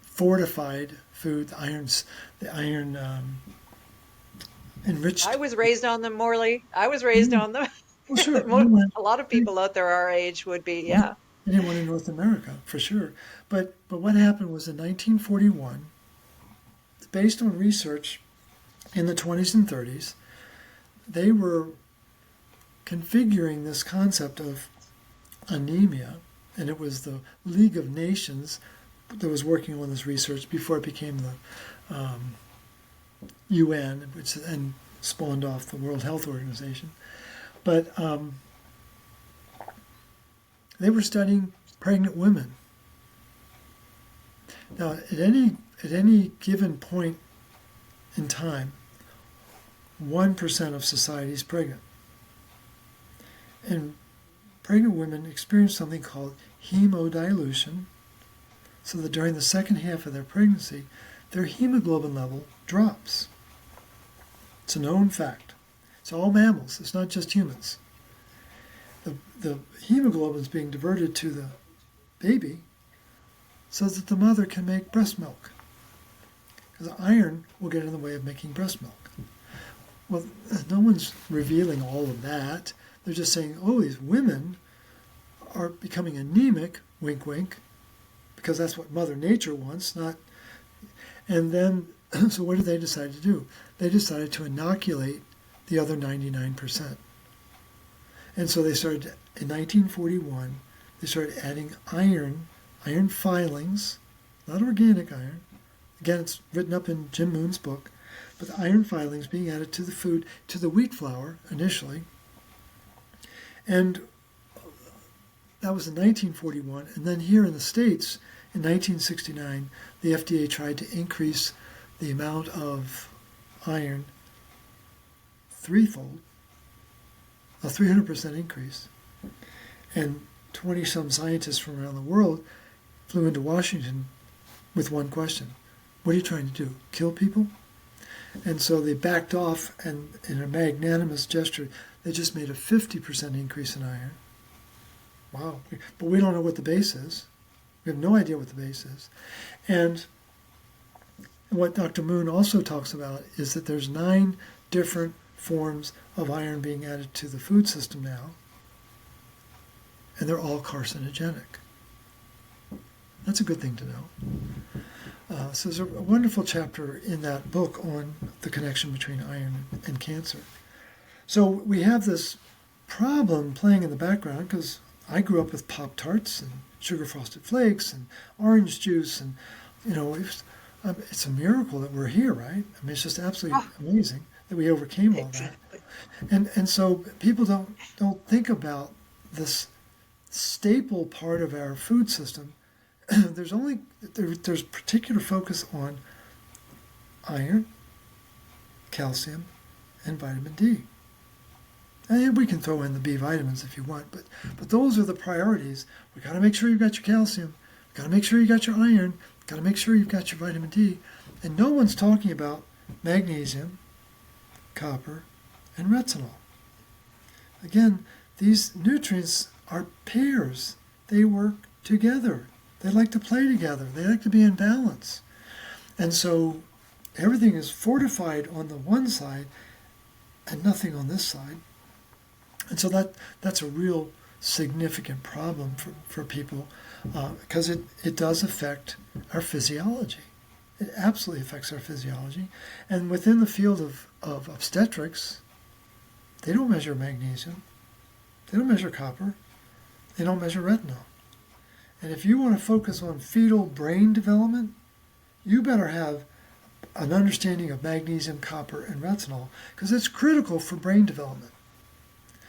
fortified food, the iron enriched. I was raised on them, Morley. I was raised on them. Well, sure. A lot of people out there our age would be, yeah. Anyone in North America, for sure. But what happened was in 1941, based on research in the 20s and 30s, they were configuring this concept of anemia, and it was the League of Nations that was working on this research before it became the UN, which then spawned off the World Health Organization. But they were studying pregnant women. Now, at any given point in time, 1% of society is pregnant. And pregnant women experience something called hemodilution, so that during the second half of their pregnancy, their hemoglobin level drops. It's a known fact. It's all mammals. It's not just humans. The hemoglobin is being diverted to the baby so that the mother can make breast milk. Because iron will get in the way of making breast milk. Well, no one's revealing all of that. They're just saying, oh, these women are becoming anemic, wink, wink, because that's what Mother Nature wants, not. And then, so what did they decide to do? They decided to inoculate the other 99%. And so they started, in 1941, they started adding iron filings, not organic iron. Again, it's written up in Jim Moon's book, but the iron filings being added to the food, to the wheat flour initially. And that was in 1941. And then here in the States, in 1969, the FDA tried to increase the amount of iron threefold, a 300% increase. And 20-some scientists from around the world flew into Washington with one question. What are you trying to do? Kill people? And so they backed off, and in a magnanimous gesture, they just made a 50% increase in iron. Wow. But we don't know what the base is. We have no idea what the base is. And what Dr. Moon also talks about is that there's 9 different forms of iron being added to the food system now, and they're all carcinogenic. That's a good thing to know. So there's a wonderful chapter in that book on the connection between iron and cancer. So we have this problem playing in the background because I grew up with Pop-Tarts and sugar frosted flakes and orange juice, and it's a miracle that we're here, right? I mean, it's just absolutely amazing that we overcame all that. And so people don't think about this staple part of our food system. There's particular focus on iron, calcium, and vitamin D. And we can throw in the B vitamins if you want, but those are the priorities. We got to make sure you've got your calcium, got to make sure you got your iron, got to make sure you've got your vitamin D, and no one's talking about magnesium, copper, and retinol. Again, these nutrients are pairs. They work together. They like to play together. They like to be in balance. And so everything is fortified on the one side and nothing on this side. And so that's a real significant problem for people because it does affect our physiology. It absolutely affects our physiology. And within the field of obstetrics, they don't measure magnesium. They don't measure copper. They don't measure retinol. And if you want to focus on fetal brain development, you better have an understanding of magnesium, copper, and retinol because it's critical for brain development.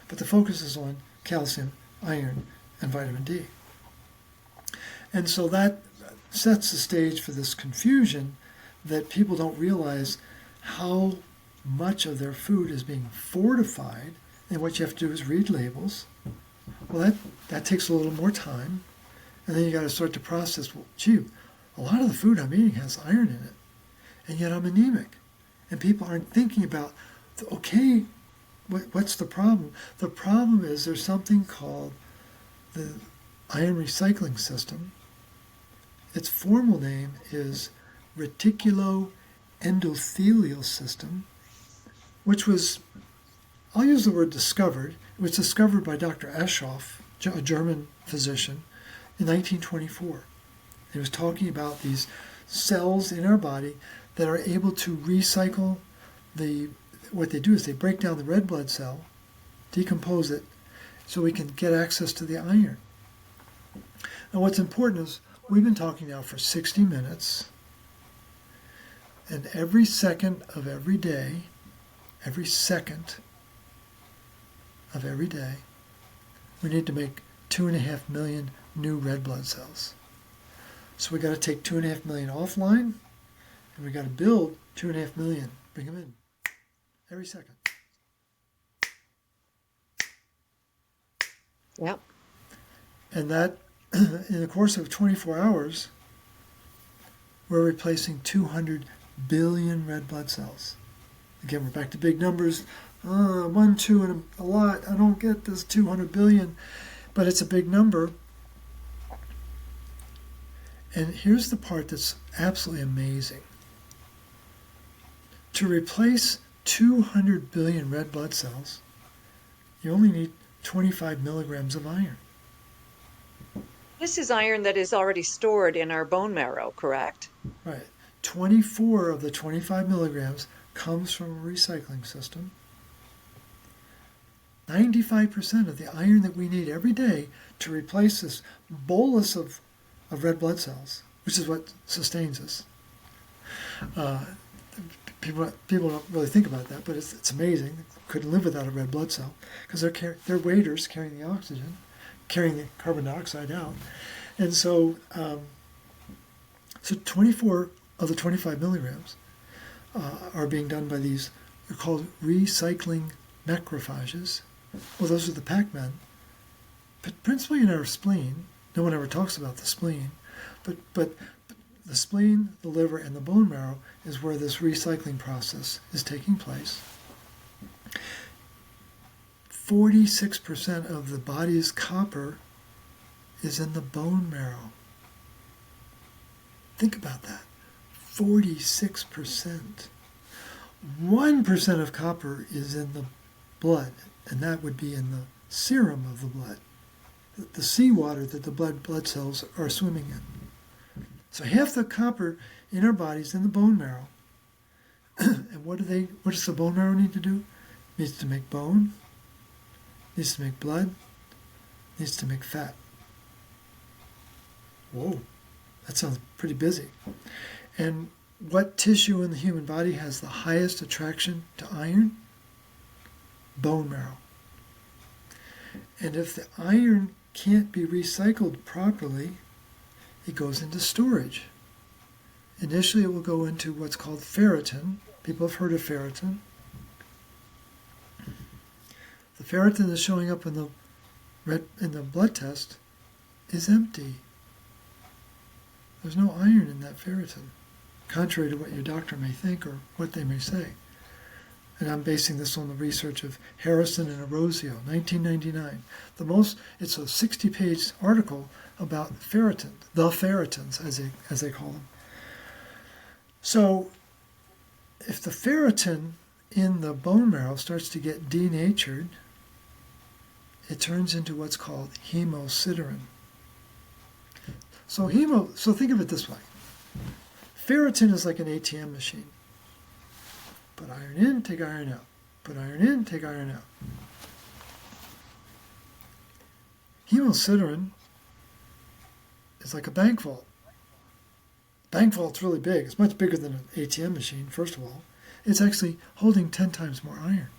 But the focus is on calcium, iron, and vitamin D. And so that sets the stage for this confusion that people don't realize how much of their food is being fortified, and what you have to do is read labels. Well, that takes a little more time, and then you got to start to process, well, gee, a lot of the food I'm eating has iron in it, and yet I'm anemic. And people aren't thinking about, okay, what's the problem? The problem is there's something called the iron recycling system. Its formal name is reticuloendothelial system, which was, I'll use the word discovered. It was discovered by Dr. Aschoff, a German physician, in 1924. He was talking about these cells in our body that are able to recycle what they do is they break down the red blood cell, decompose it, so we can get access to the iron. Now what's important is we've been talking now for 60 minutes, and every second of every day, we need to make 2.5 million new red blood cells. So we got to take 2.5 million offline, and we got to build 2.5 million, bring them in every second. Yep. And that, in the course of 24 hours, we're replacing 200 billion red blood cells. Again, we're back to big numbers. 1, 2, and a lot. I don't get this 200 billion, but it's a big number. And here's the part that's absolutely amazing. To replace 200 billion red blood cells, you only need 25 milligrams of iron. This is iron that is already stored in our bone marrow, correct? Right. 24 of the 25 milligrams comes from a recycling system. 95% of the iron that we need every day to replace this bolus of red blood cells, which is what sustains us. People don't really think about that, but it's amazing. They couldn't live without a red blood cell because they're waiters carrying the oxygen, carrying the carbon dioxide out. And so 24 of the 25 milligrams are being done by these, they're called recycling macrophages. Well, those are the Pac-Men, but principally in our spleen. No one ever talks about the spleen, but the spleen, the liver, and the bone marrow is where this recycling process is taking place. 46% of the body's copper is in the bone marrow. Think about that. 46%. 1% of copper is in the blood, and that would be in the serum of the blood, the seawater that the blood cells are swimming in. So half the copper in our bodies in the bone marrow. And what does the bone marrow need to do? It needs to make bone, needs to make blood, needs to make fat. Whoa, that sounds pretty busy. And what tissue in the human body has the highest attraction to iron? Bone marrow. And if the iron can't be recycled properly, it goes into storage. Initially, it will go into what's called ferritin. People have heard of ferritin. The ferritin that's showing up in the blood test is empty. There's no iron in that ferritin, contrary to what your doctor may think or what they may say. and I'm basing this on the research of Harrison and Orozio, 1999. It's a 60-page article about ferritin, the ferritins, as they call them. So if the ferritin in the bone marrow starts to get denatured, it turns into what's called hemosiderin. So think of it this way. Ferritin is like an ATM machine. Put iron in, take iron out. Put iron in, take iron out. Hemosiderin is like a bank vault. Bank vault's really big. It's much bigger than an ATM machine, first of all. It's actually holding 10 times more iron.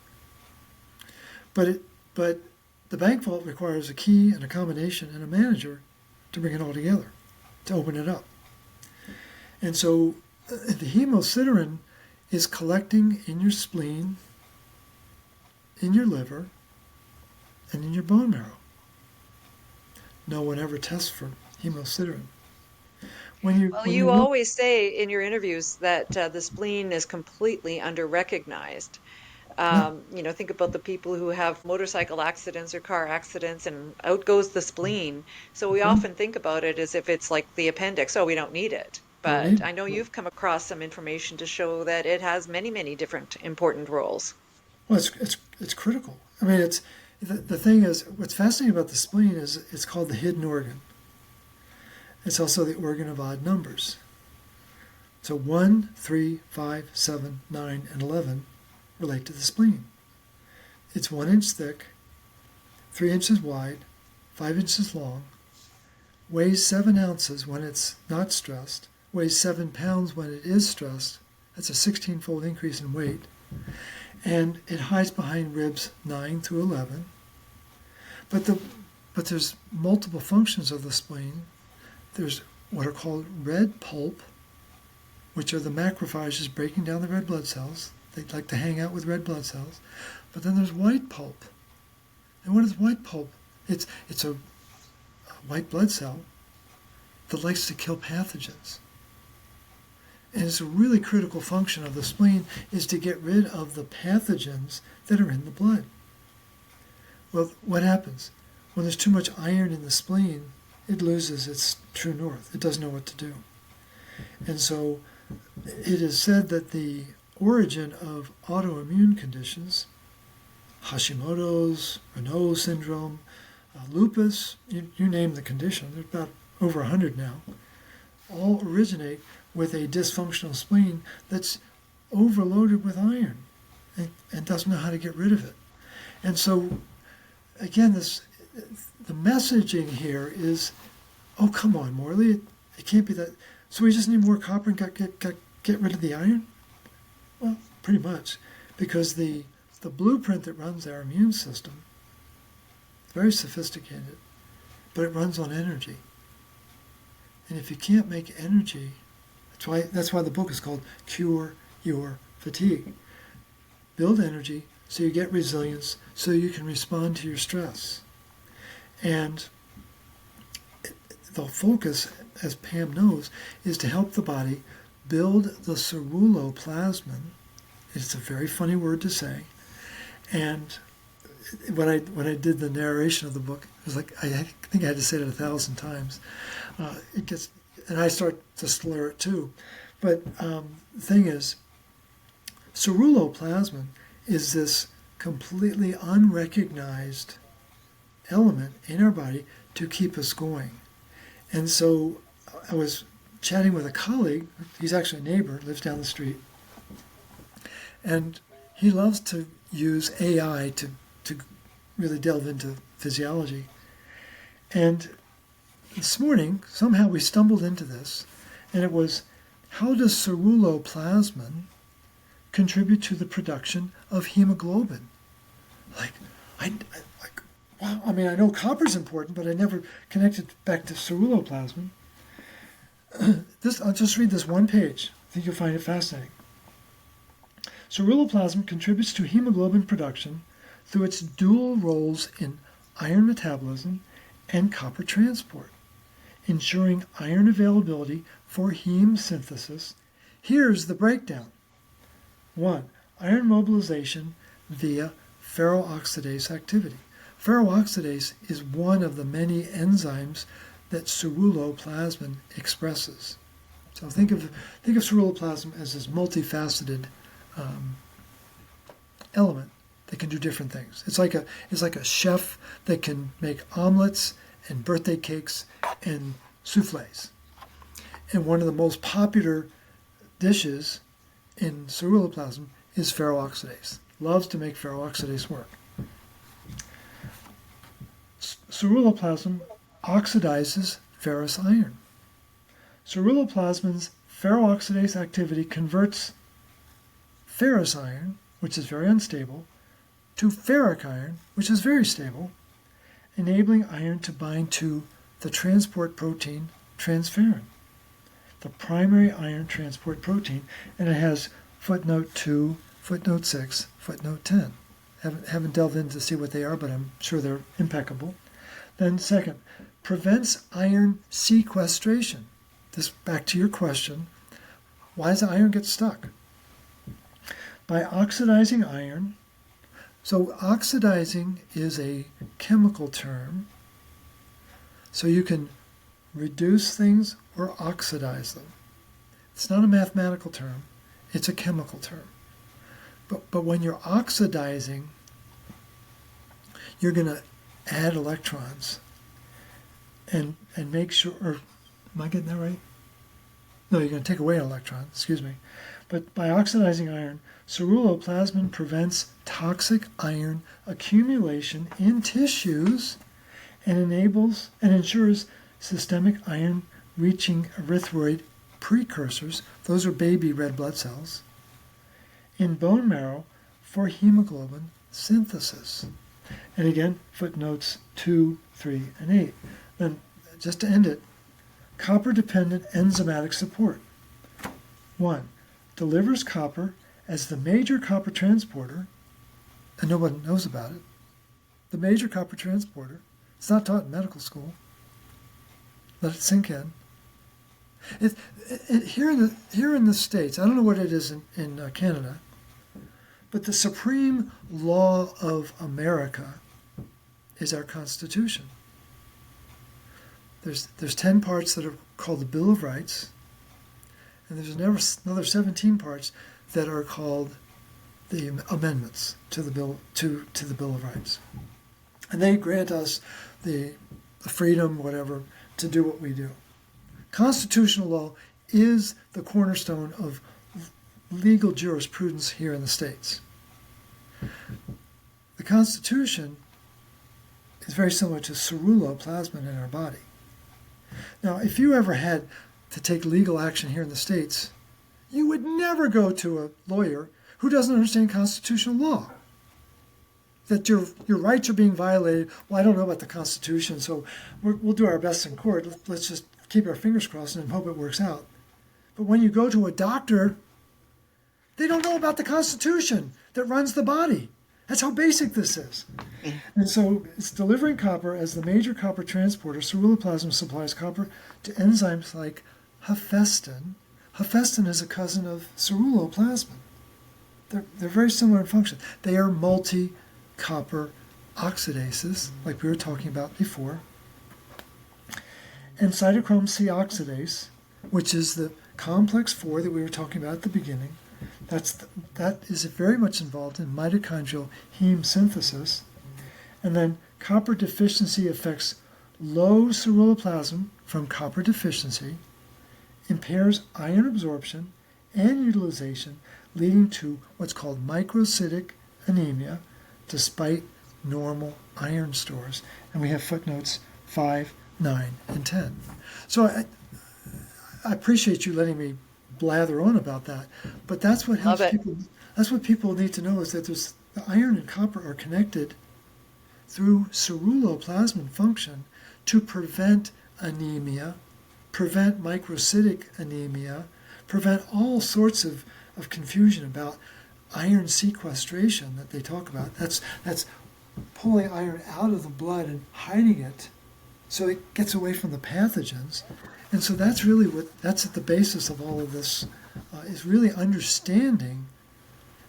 But the bank vault requires a key and a combination and a manager to bring it all together, to open it up. And so the hemosiderin is collecting in your spleen, in your liver, and in your bone marrow. No one ever tests for hemosiderin. You always say in your interviews that the spleen is completely under-recognized. Think about the people who have motorcycle accidents or car accidents, and out goes the spleen. So we often think about it as if it's like the appendix. Oh, we don't need it. But I know you've come across some information to show that it has many, many different important roles. Well, it's critical. I mean, the thing is, what's fascinating about the spleen is it's called the hidden organ. It's also the organ of odd numbers. So 1, 3, 5, 7, 9, and 11 relate to the spleen. It's 1 inch thick, 3 inches wide, 5 inches long, weighs 7 ounces when it's not stressed, weighs 7 pounds when it is stressed. That's a 16-fold increase in weight. And it hides behind ribs 9 through 11. But there's multiple functions of the spleen. There's what are called red pulp, which are the macrophages breaking down the red blood cells. They like to hang out with red blood cells. But then there's white pulp. And what is white pulp? It's a white blood cell that likes to kill pathogens. And it's a really critical function of the spleen is to get rid of the pathogens that are in the blood. Well, what happens? When there's too much iron in the spleen, it loses its true north. It doesn't know what to do. And so it is said that the origin of autoimmune conditions, Hashimoto's, Renault syndrome, lupus, you name the condition, there's about over 100 now, all originate with a dysfunctional spleen that's overloaded with iron and doesn't know how to get rid of it. And so, again, the messaging here is, oh, come on, Morley, it can't be that. So we just need more copper and get rid of the iron? Well, pretty much, because the blueprint that runs our immune system is very sophisticated, but it runs on energy. And if you can't make energy, that's why the book is called Cure Your Fatigue. Build energy so you get resilience, so you can respond to your stress. And the focus, as Pam knows, is to help the body build the ceruloplasmin. It's a very funny word to say. And when I did the narration of the book, it was like, I think I had to say it 1,000 times. And I start to slur it too. But the thing is, ceruloplasmin is this completely unrecognized element in our body to keep us going. And so I was chatting with a colleague, he's actually a neighbor, lives down the street, and he loves to use AI to really delve into physiology. And this morning, somehow we stumbled into this, and it was, how does ceruloplasmin contribute to the production of hemoglobin? Wow, I mean, I know copper's important, but I never connected back to ceruloplasmin. I'll just read this one page. I think you'll find it fascinating. Ceruloplasmin contributes to hemoglobin production through its dual roles in iron metabolism and copper transport, ensuring iron availability for heme synthesis. Here's the breakdown. 1. iron mobilization via ferroxidase activity. Ferroxidase is one of the many enzymes that ceruloplasmin expresses. So think of ceruloplasmin as this multifaceted element that can do different things. It's like a chef that can make omelets and birthday cakes and soufflés. And one of the most popular dishes in ceruloplasmin is ferroxidase. Loves to make ferroxidase work. Ceruloplasmin oxidizes ferrous iron. Ceruloplasmin's ferroxidase activity converts ferrous iron, which is very unstable, to ferric iron, which is very stable, enabling iron to bind to the transport protein transferrin, the primary iron transport protein, and it has footnote 2, footnote 6, footnote 10. Haven't delved in to see what they are, but I'm sure they're impeccable. Then second, prevents iron sequestration. This back to your question, why does the iron get stuck? By oxidizing iron, so oxidizing is a chemical term, so you can reduce things or oxidize them. It's not a mathematical term, it's a chemical term. But when you're oxidizing, you're going to add electrons and make sure, or am I getting that right? No, you're going to take away an electron, excuse me. But by oxidizing iron, ceruloplasmin prevents toxic iron accumulation in tissues and ensures systemic iron reaching erythroid precursors, those are baby red blood cells, in bone marrow for hemoglobin synthesis. And again, footnotes 2, 3, and 8. Then, just to end it, copper-dependent enzymatic support. 1. Delivers copper as the major copper transporter, and no one knows about it. The major copper transporter. It's not taught in medical school. Let it sink in. Here in the States, I don't know what it is in Canada, but the supreme law of America is our Constitution. There's 10 parts that are called the Bill of Rights, and there's another 17 parts that are called the amendments to the Bill of Rights, and they grant us the freedom, whatever, to do what we do. Constitutional law is the cornerstone of legal jurisprudence here in the States. The Constitution is very similar to ceruloplasmin in our body. Now, if you ever had to take legal action here in the States, you would never go to a lawyer who doesn't understand constitutional law. That your rights are being violated. Well, I don't know about the Constitution, so we'll do our best in court. Let's just keep our fingers crossed and hope it works out. But when you go to a doctor, they don't know about the Constitution that runs the body. That's how basic this is. And so it's delivering copper as the major copper transporter. Ceruloplasmin supplies copper to enzymes like hephaestin. Hephaestin is a cousin of ceruloplasmin. They're very similar in function. They are multi-copper oxidases, like we were talking about before. And cytochrome C oxidase, which is the complex 4 that we were talking about at the beginning, that is very much involved in mitochondrial heme synthesis. And then copper deficiency affects low ceruloplasmin from copper deficiency, impairs iron absorption and utilization, leading to what's called microcytic anemia, despite normal iron stores. And we have footnotes 5, 9, and 10. So I appreciate you letting me blather on about that, but that's what helps people. That's what people need to know, is that the iron and copper are connected through ceruloplasmin function to prevent anemia, prevent microcytic anemia, prevent all sorts of confusion about iron sequestration that they talk about. That's pulling iron out of the blood and hiding it so it gets away from the pathogens. And so that's really that's at the basis of all of this, is really understanding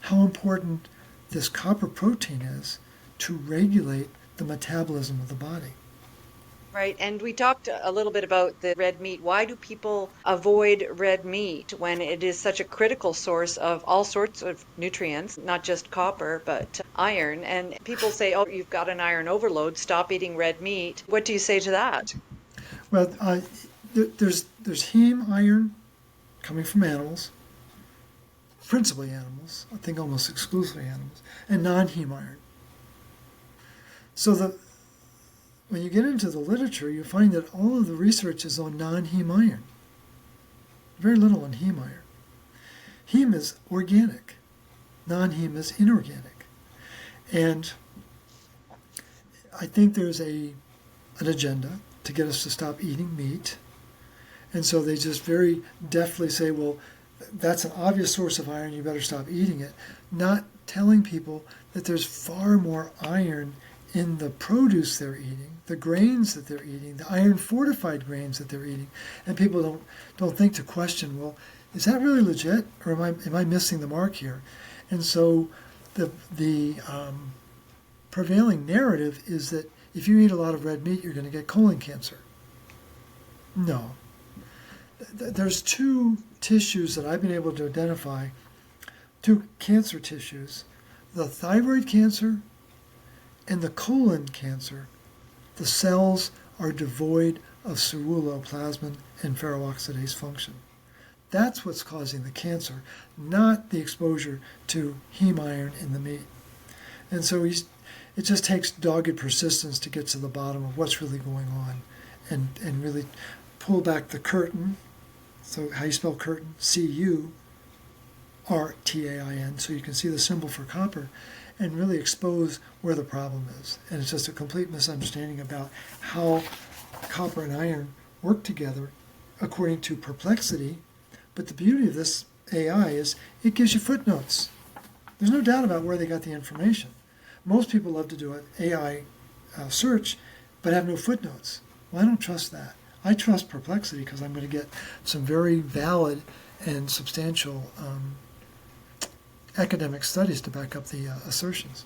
how important this copper protein is to regulate the metabolism of the body. Right. And we talked a little bit about the red meat. Why do people avoid red meat when it is such a critical source of all sorts of nutrients, not just copper, but iron? And people say, oh, you've got an iron overload, stop eating red meat. What do you say to that? Well, there's heme iron coming from animals, principally animals, I think almost exclusively animals, and non-heme iron. So when you get into the literature, you find that all of the research is on non-heme iron. Very little on heme iron. Heme is organic. Non-heme is inorganic. And I think there's an agenda to get us to stop eating meat. And so they just very deftly say, well, that's an obvious source of iron, you better stop eating it. Not telling people that there's far more iron in the produce they're eating, the grains that they're eating, the iron-fortified grains that they're eating. And people don't think to question, well, is that really legit, or am I missing the mark here? And so the prevailing narrative is that if you eat a lot of red meat, you're going to get colon cancer. No. There's two tissues that I've been able to identify, two cancer tissues, the thyroid cancer and the colon cancer. The cells are devoid of ceruloplasmin and ferroxidase function. That's what's causing the cancer, not the exposure to heme iron in the meat. And so it just takes dogged persistence to get to the bottom of what's really going on and really pull back the curtain. So how you spell curtain? C-U-R-T-A-I-N, so you can see the symbol for copper, and really expose where the problem is. And it's just a complete misunderstanding about how copper and iron work together according to Perplexity. But the beauty of this AI is it gives you footnotes. There's no doubt about where they got the information. Most people love to do an AI search, but have no footnotes. Well, I don't trust that. I trust Perplexity because I'm going to get some very valid and substantial academic studies to back up the assertions.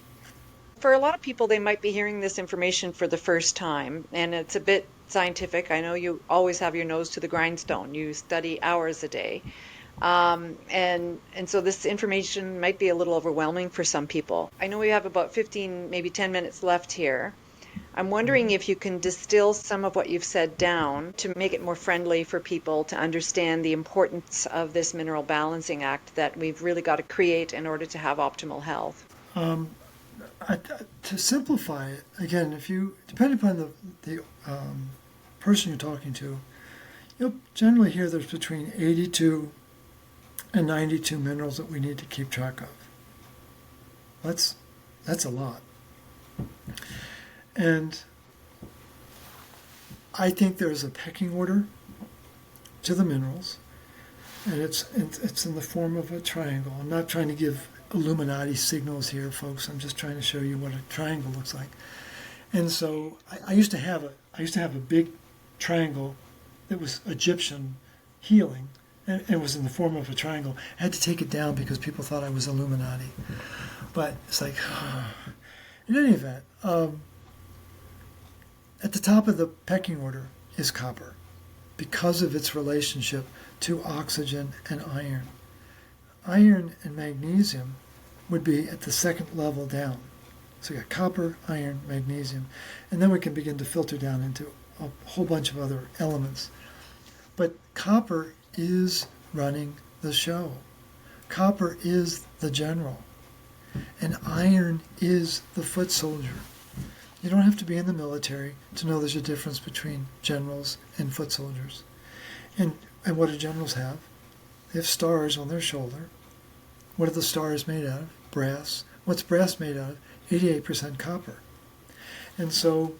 For a lot of people, they might be hearing this information for the first time, and it's a bit scientific. I know you always have your nose to the grindstone. You study hours a day. And so this information might be a little overwhelming for some people. I know we have about 15, maybe 10 minutes left here. I'm wondering if you can distill some of what you've said down to make it more friendly for people to understand the importance of this mineral balancing act that we've really got to create in order to have optimal health. To simplify it, again, if you, depending upon the person you're talking to, you'll generally hear there's between 82 and 92 minerals that we need to keep track of. That's a lot. And I think there's a pecking order to the minerals, and it's in the form of a triangle. I'm not trying to give Illuminati signals here, folks. I'm just trying to show you what a triangle looks like. And so I used to have a big triangle that was Egyptian healing, and it was in the form of a triangle. I had to take it down because people thought I was Illuminati. But it's like, in any event, at the top of the pecking order is copper because of its relationship to oxygen and iron. Iron and magnesium would be at the second level down. So you got copper, iron, magnesium, and then we can begin to filter down into a whole bunch of other elements. But copper is running the show. Copper is the general, and iron is the foot soldier. You don't have to be in the military to know there's a difference between generals and foot soldiers. And what do generals have? They have stars on their shoulder. What are the stars made out of? Brass. What's brass made out of? 88% copper. And so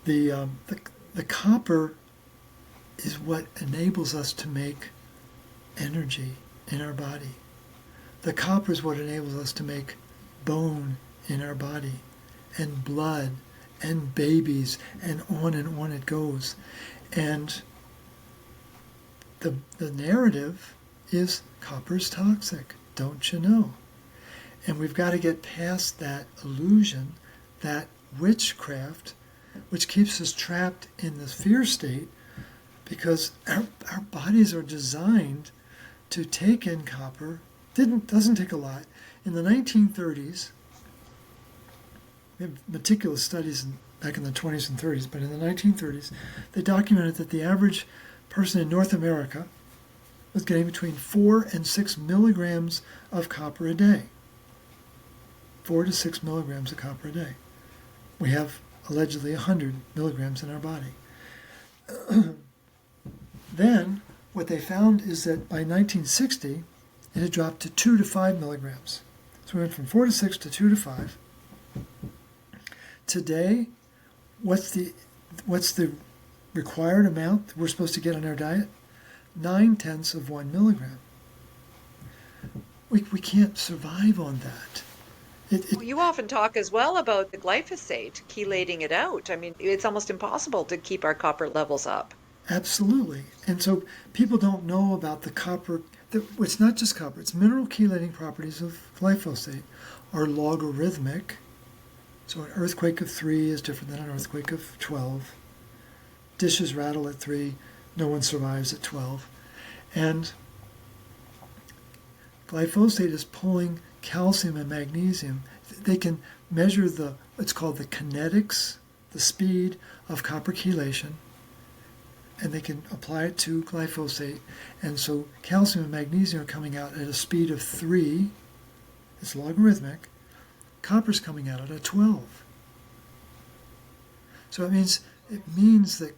the copper is what enables us to make energy in our body. The copper is what enables us to make bone in our body, and blood, and babies, and on it goes. And the narrative is copper is toxic. don't you know? And we've got to get past that illusion, that witchcraft, which keeps us trapped in the fear state, because our bodies are designed to take in copper. Doesn't take a lot. In the 1930s, we have meticulous studies back in the 20s and 30s, but in the 1930s, they documented that the average person in North America was getting between 4 and 6 milligrams of copper a day. 4 to 6 milligrams of copper a day. We have allegedly 100 milligrams in our body. Then, what they found is that by 1960, it had dropped to 2 to 5 milligrams. So we went from 4 to 6 to 2 to 5. Today, what's the required amount that we're supposed to get on our diet? 0.9 of 1 milligram. We can't survive on that. You often talk as well about the glyphosate, chelating it out. I mean, it's almost impossible to keep our copper levels up. Absolutely. And so people don't know about the copper. It's not just copper. It's mineral chelating properties of glyphosate are logarithmic. So an earthquake of 3 is different than an earthquake of 12. Dishes rattle at 3. No one survives at 12. And glyphosate is pulling calcium and magnesium. They can measure it's called the kinetics, the speed of copper chelation, and they can apply it to glyphosate. And so calcium and magnesium are coming out at a speed of 3. It's logarithmic. Copper's coming out at a 12. So it means that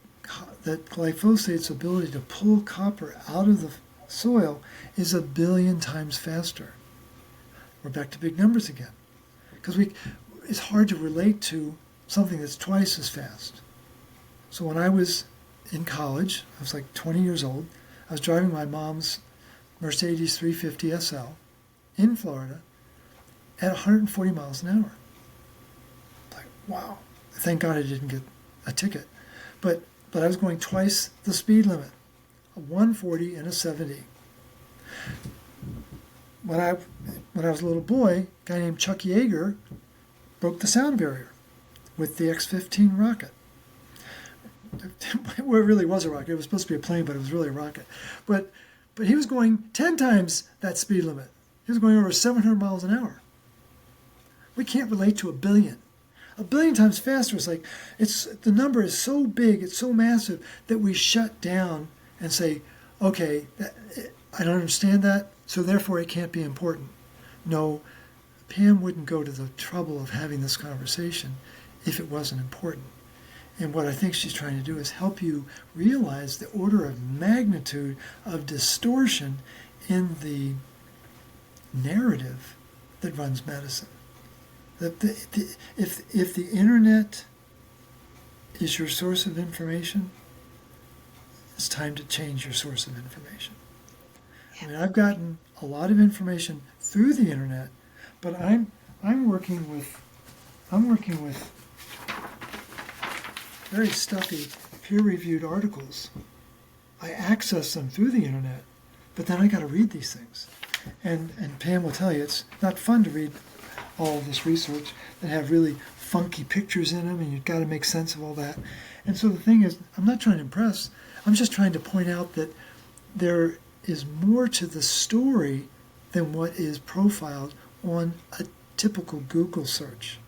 glyphosate's ability to pull copper out of the soil is 1 billion times faster. We're back to big numbers again. Because it's hard to relate to something that's twice as fast. So when I was in college, I was like 20 years old, I was driving my mom's Mercedes 350 SL in Florida at 140 miles an hour. Like, wow. Thank God I didn't get a ticket. But I was going twice the speed limit, a 140 and a 70. When I was a little boy, a guy named Chuck Yeager broke the sound barrier with the X-15 rocket. Well, it really was a rocket. It was supposed to be a plane, but it was really a rocket. But he was going 10 times that speed limit. He was going over 700 miles an hour. We can't relate to 1 billion. 1 billion times faster is like, the number is so big, it's so massive, that we shut down and say, okay, I don't understand that, so therefore it can't be important. No, Pam wouldn't go to the trouble of having this conversation if it wasn't important. And what I think she's trying to do is help you realize the order of magnitude of distortion in the narrative that runs medicine. If the internet is your source of information, it's time to change your source of information. I mean, I've gotten a lot of information through the internet, but I'm working with very stuffy, peer-reviewed articles. I access them through the internet, but then I got to read these things. And Pam will tell you, it's not fun to read all of this research that have really funky pictures in them, and you've got to make sense of all that. And so the thing is, I'm not trying to impress. I'm just trying to point out that there is more to the story than what is profiled on a typical Google search.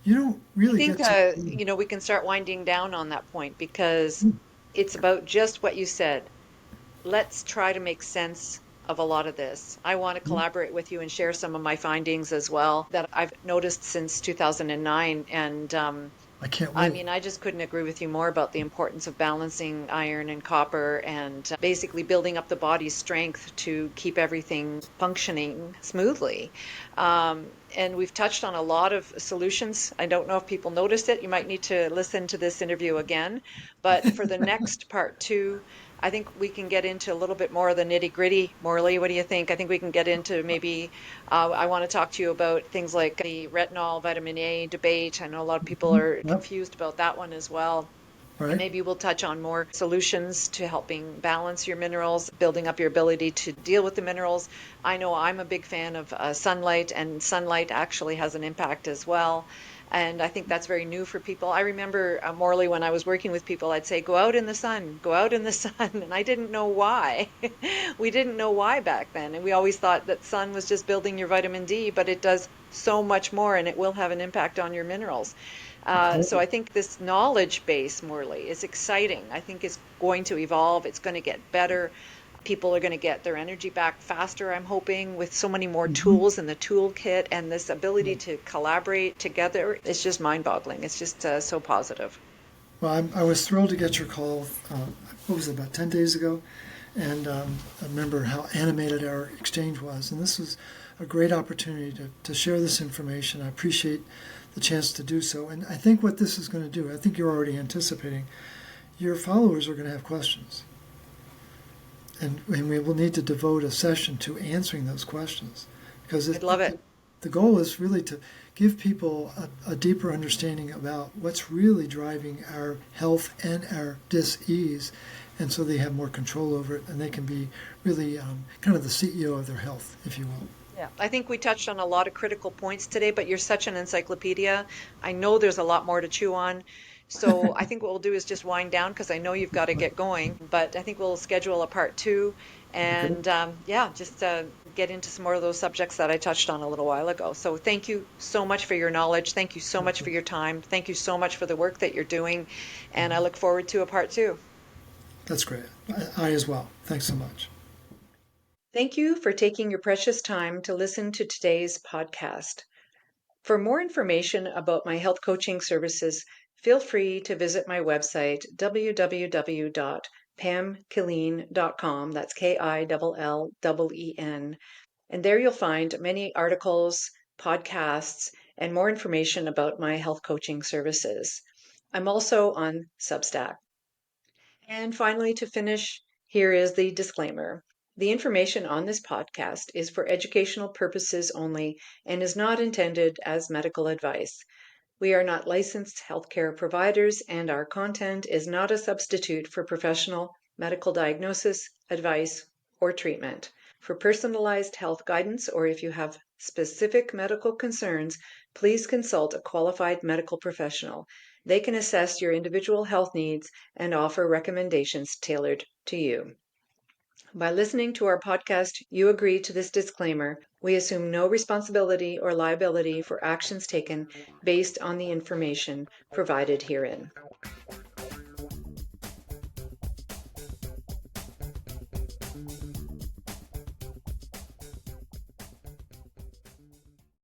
You don't really I think, we can start winding down on that point, because it's about just what you said. Let's try to make sense of a lot of this. I want to collaborate with you and share some of my findings as well that I've noticed since 2009. And I can't wait. I mean, I just couldn't agree with you more about the importance of balancing iron and copper and basically building up the body's strength to keep everything functioning smoothly. And we've touched on a lot of solutions. I don't know if people noticed it. You might need to listen to this interview again. But for the next part 2, I think we can get into a little bit more of the nitty gritty. Morley, what do you think? I think we can get into maybe, I want to talk to you about things like the retinol, vitamin A debate. I know a lot of people are confused about that one as well. And Right. maybe we'll touch on more solutions to helping balance your minerals, building up your ability to deal with the minerals. I know I'm a big fan of sunlight, and sunlight actually has an impact as well. And I think that's very new for people. I remember, Morley, when I was working with people, I'd say, go out in the sun, go out in the sun. And I didn't know why. We didn't know why back then. And we always thought that sun was just building your vitamin D, but it does so much more, and it will have an impact on your minerals. So Oh, I think this knowledge base, Morley, is exciting. I think it's going to evolve. It's going to get better. People are going to get their energy back faster, I'm hoping, with so many more hmm. tools in the toolkit, and this ability to collaborate together. It's just mind-boggling. It's just so positive. Well, I was thrilled to get your call. What was it, about 10 days ago? And I remember how animated our exchange was. And this was a great opportunity to share this information. I appreciate the chance to do so. And I think what this is going to do, I think you're already anticipating, your followers are going to have questions. And we will need to devote a session to answering those questions. Because I'd love it. the goal is really to give people a deeper understanding about what's really driving our health and our dis-ease, and so they have more control over it and they can be really kind of the CEO of their health, if you will. Yeah, I think we touched on a lot of critical points today, but you're such an encyclopedia. I know there's a lot more to chew on. So I think what we'll do is just wind down because I know you've got to get going, but I think we'll schedule a part two Okay. and yeah, just get into some more of those subjects that I touched on a little while ago. So thank you so much for your knowledge. Thank you so much for your time. Thank you so much for the work that you're doing. And I look forward to a part two. That's great. I as well. Thanks so much. Thank you for taking your precious time to listen to today's podcast. For more information about my health coaching services, feel free to visit my website, www.pamkilleen.com. That's KILLEN. And there you'll find many articles, podcasts, and more information about my health coaching services. I'm also on Substack. And finally, to finish, here is the disclaimer. The information on this podcast is for educational purposes only and is not intended as medical advice. We are not licensed healthcare providers, and our content is not a substitute for professional medical diagnosis, advice, or treatment. For personalized health guidance, or if you have specific medical concerns, please consult a qualified medical professional. They can assess your individual health needs and offer recommendations tailored to you. By listening to our podcast, you agree to this disclaimer. We assume no responsibility or liability for actions taken based on the information provided herein.